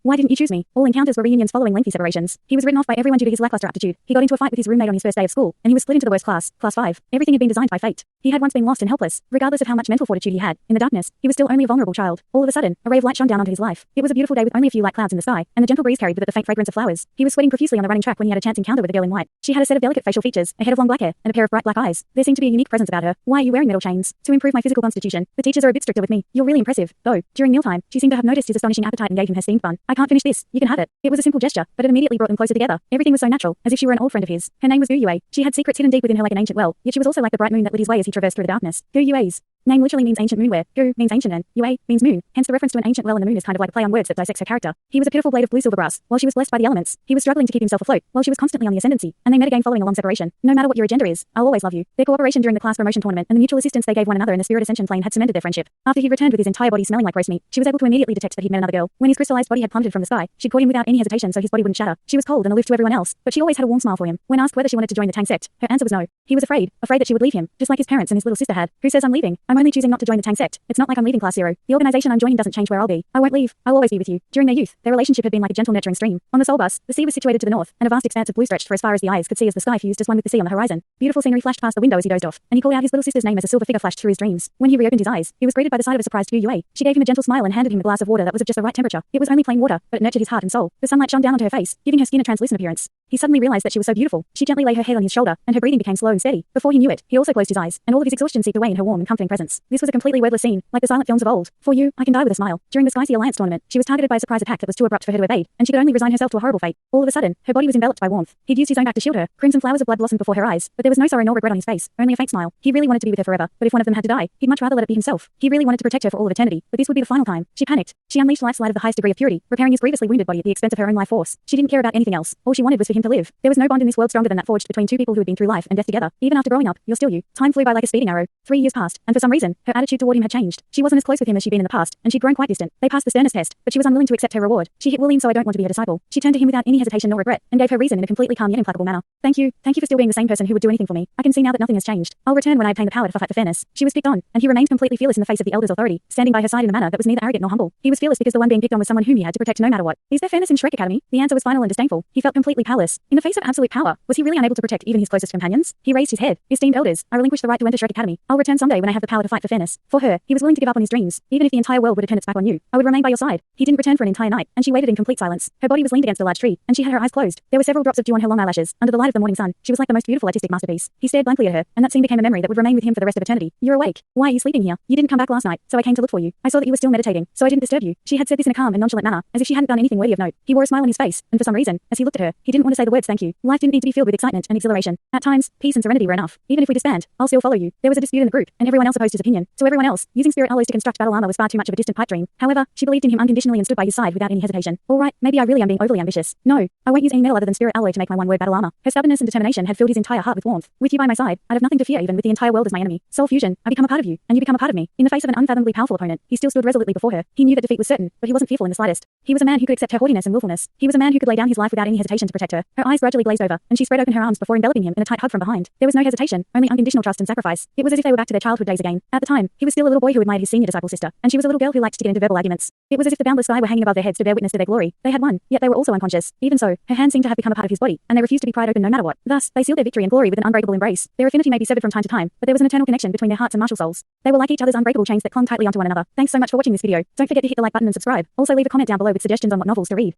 Why didn't you choose me? All encounters were reunions following lengthy separations. He was written off by everyone due to his lackluster aptitude. He got into a fight with his roommate on his first day of school, and he was split into the worst class, class 5. Everything had been designed by fate. He had once been lost and helpless, regardless of how much mental fortitude he had. In the darkness, he was still only a vulnerable child. All of a sudden, a ray of light shone down onto his life. It was a beautiful day with only a few light clouds in the sky, and the gentle breeze carried with it the faint fragrance of flowers. He was sweating profusely on the running track when he had a chance encounter with the girl in white. She had a set of delicate facial features, a head of long black hair, and a pair of bright black eyes. There seemed to be a unique presence about her. Why are you wearing metal chains? To improve my physical constitution. The teachers are a bit stricter with me. You're really impressive, though. During mealtime, she seemed to have noticed his astonishing appetite and gave him her steamed bun. I can't finish this. You can have it. It was a simple gesture, but it immediately brought them closer together. Everything was so natural, as if she were an old friend of his. Her name was Douluo. She had secrets hidden deep within her like an ancient well, yet she was also like the bright moon that lit his way as he traversed through the darkness. Douluo's name literally means ancient moon, where Gu means ancient and Yue means moon, hence the reference to an ancient well, and the moon is kind of like a play on words that dissects her character. He was a pitiful blade of blue silver grass. While she was blessed by the elements, he was struggling to keep himself afloat, while she was constantly on the ascendancy, and they met again following a long separation. No matter what your agenda is, I'll always love you. Their cooperation during the class promotion tournament and the mutual assistance they gave one another in the spirit ascension plane had cemented their friendship. After he returned with his entire body smelling like roast meat, she was able to immediately detect that he'd met another girl. When his crystallized body had plummeted from the sky, she caught him without any hesitation so his body wouldn't shatter. She was cold and aloof to everyone else, but she always had a warm smile for him. When asked whether she wanted to join the Tang sect, her answer was no. He was afraid that she would leave him, just like his parents and his little sister had. Who says I'm leaving? I'm only choosing not to join the Tang sect. It's not like I'm leaving class 0. The organization I'm joining doesn't change where I'll be. I won't leave. I'll always be with you. During their youth, their relationship had been like a gentle nurturing stream. On the soul bus, the sea was situated to the north, and a vast expanse of blue stretched for as far as the eyes could see as the sky fused as one with the sea on the horizon. Beautiful scenery flashed past the window as he dozed off, and he called out his little sister's name as a silver figure flashed through his dreams. When he reopened his eyes, he was greeted by the sight of a surprised Yue. She gave him a gentle smile and handed him a glass of water that was of just the right temperature. It was only plain water, but it nurtured his heart and soul. The sunlight shone down onto her face, giving her skin a translucent appearance. He suddenly realized that she was so beautiful. She gently lay her head on his shoulder, and her breathing became slow and steady. Before he knew it, he also closed his eyes, and all of his exhaustion seeped away in her warm and comforting presence. This was a completely wordless scene, like the silent films of old. For you, I can die with a smile. During the Sky Alliance tournament, she was targeted by a surprise attack that was too abrupt for her to evade, and she could only resign herself to a horrible fate. All of a sudden, her body was enveloped by warmth. He'd used his own back to shield her. Crimson flowers of blood blossomed before her eyes, but there was no sorrow nor regret on his face, only a faint smile. He really wanted to be with her forever, but if one of them had to die, he'd much rather let it be himself. He really wanted to protect her for all of eternity, but this would be the final time. She panicked. She unleashed life's light of the highest degree of purity, repairing his grievously wounded body at the expense of her own life force. She didn't care about anything else. All she wanted was for him to live. There was no bond in this world stronger than that forged between two people who had been through life and death together. Even after growing up, you're still you. Time flew by like a speeding arrow. 3 years passed, and for some reason, her attitude toward him had changed. She wasn't as close with him as she'd been in the past, and she'd grown quite distant. They passed the sternest test, but she was unwilling to accept her reward. She hit Wulin, so I don't want to be her disciple. She turned to him without any hesitation nor regret, and gave her reason in a completely calm yet implacable manner. Thank you for still being the same person who would do anything for me. I can see now that nothing has changed. I'll return when I obtain the power to fight for fairness. She was picked on, and he remained completely fearless in the face of the elder's authority, standing by her side in a manner that was neither arrogant nor humble. He was fearless because the one being picked on was someone whom he had to protect no matter what. Is there fairness in Shrek Academy? The answer was final and disdainful. He felt completely powerless. In the face of absolute power, was he really unable to protect even his closest companions? He raised his head. Esteemed elders, I relinquish the right to enter Shrek Academy. I'll return someday when I have the power to fight for fairness. For her, he was willing to give up on his dreams, even if the entire world would have turned its back on you. I would remain by your side. He didn't return for an entire night, and she waited in complete silence. Her body was leaned against a large tree, and she had her eyes closed. There were several drops of dew on her long eyelashes. Under the light of the morning sun, she was like the most beautiful artistic masterpiece. He stared blankly at her, and that scene became a memory that would remain with him for the rest of eternity. You're awake. Why are you sleeping here? You didn't come back last night, so I came to look for you. I saw that you were still meditating, so I didn't disturb you. She had said this in a calm and nonchalant manner, as if she hadn't done anything worthy of note. He wore a smile on his face, and for some reason, as he looked at her, he didn't want to say the words thank you. Life didn't need to be filled with excitement and exhilaration. At times, peace and serenity were enough. Even if we disband, I'll still follow you. There was a dispute in the group, and everyone else opposed his opinion. To everyone else, using spirit alloys to construct battle armor was far too much of a distant pipe dream. However, she believed in him unconditionally and stood by his side without any hesitation. All right, maybe I really am being overly ambitious. No, I won't use any metal other than spirit alloy to make my one-word battle armor. Her stubbornness and determination had filled his entire heart with warmth. With you by my side, I'd have nothing to fear even with the entire world as my enemy. Soul fusion, I become a part of you, and you become a part of me. In the face of an unfathomably powerful opponent, he still stood resolutely before her. He knew that defeat was certain, but he wasn't fearful in the slightest. He was a man who could accept her haughtiness and willfulness. He was a man who could lay down his life without any hesitation to protect her. Her eyes gradually glazed over, and she spread open her arms before enveloping him in a tight hug from behind. There was no hesitation, only unconditional trust and sacrifice. It was as if they were back to their childhood days again. At the time, he was still a little boy who admired his senior disciple sister, and she was a little girl who liked to get into verbal arguments. It was as if the boundless sky were hanging above their heads to bear witness to their glory. They had won, yet they were also unconscious. Even so, her hands seemed to have become a part of his body, and they refused to be pried open no matter what. Thus, they sealed their victory and glory with an unbreakable embrace. Their affinity may be severed from time to time, but there was an eternal connection between their hearts and martial souls. They were like each other's unbreakable chains that clung tightly onto one another. Thanks so much for watching this video. Don't forget to hit the like button and subscribe. Also leave a comment down below with suggestions on what novels to read.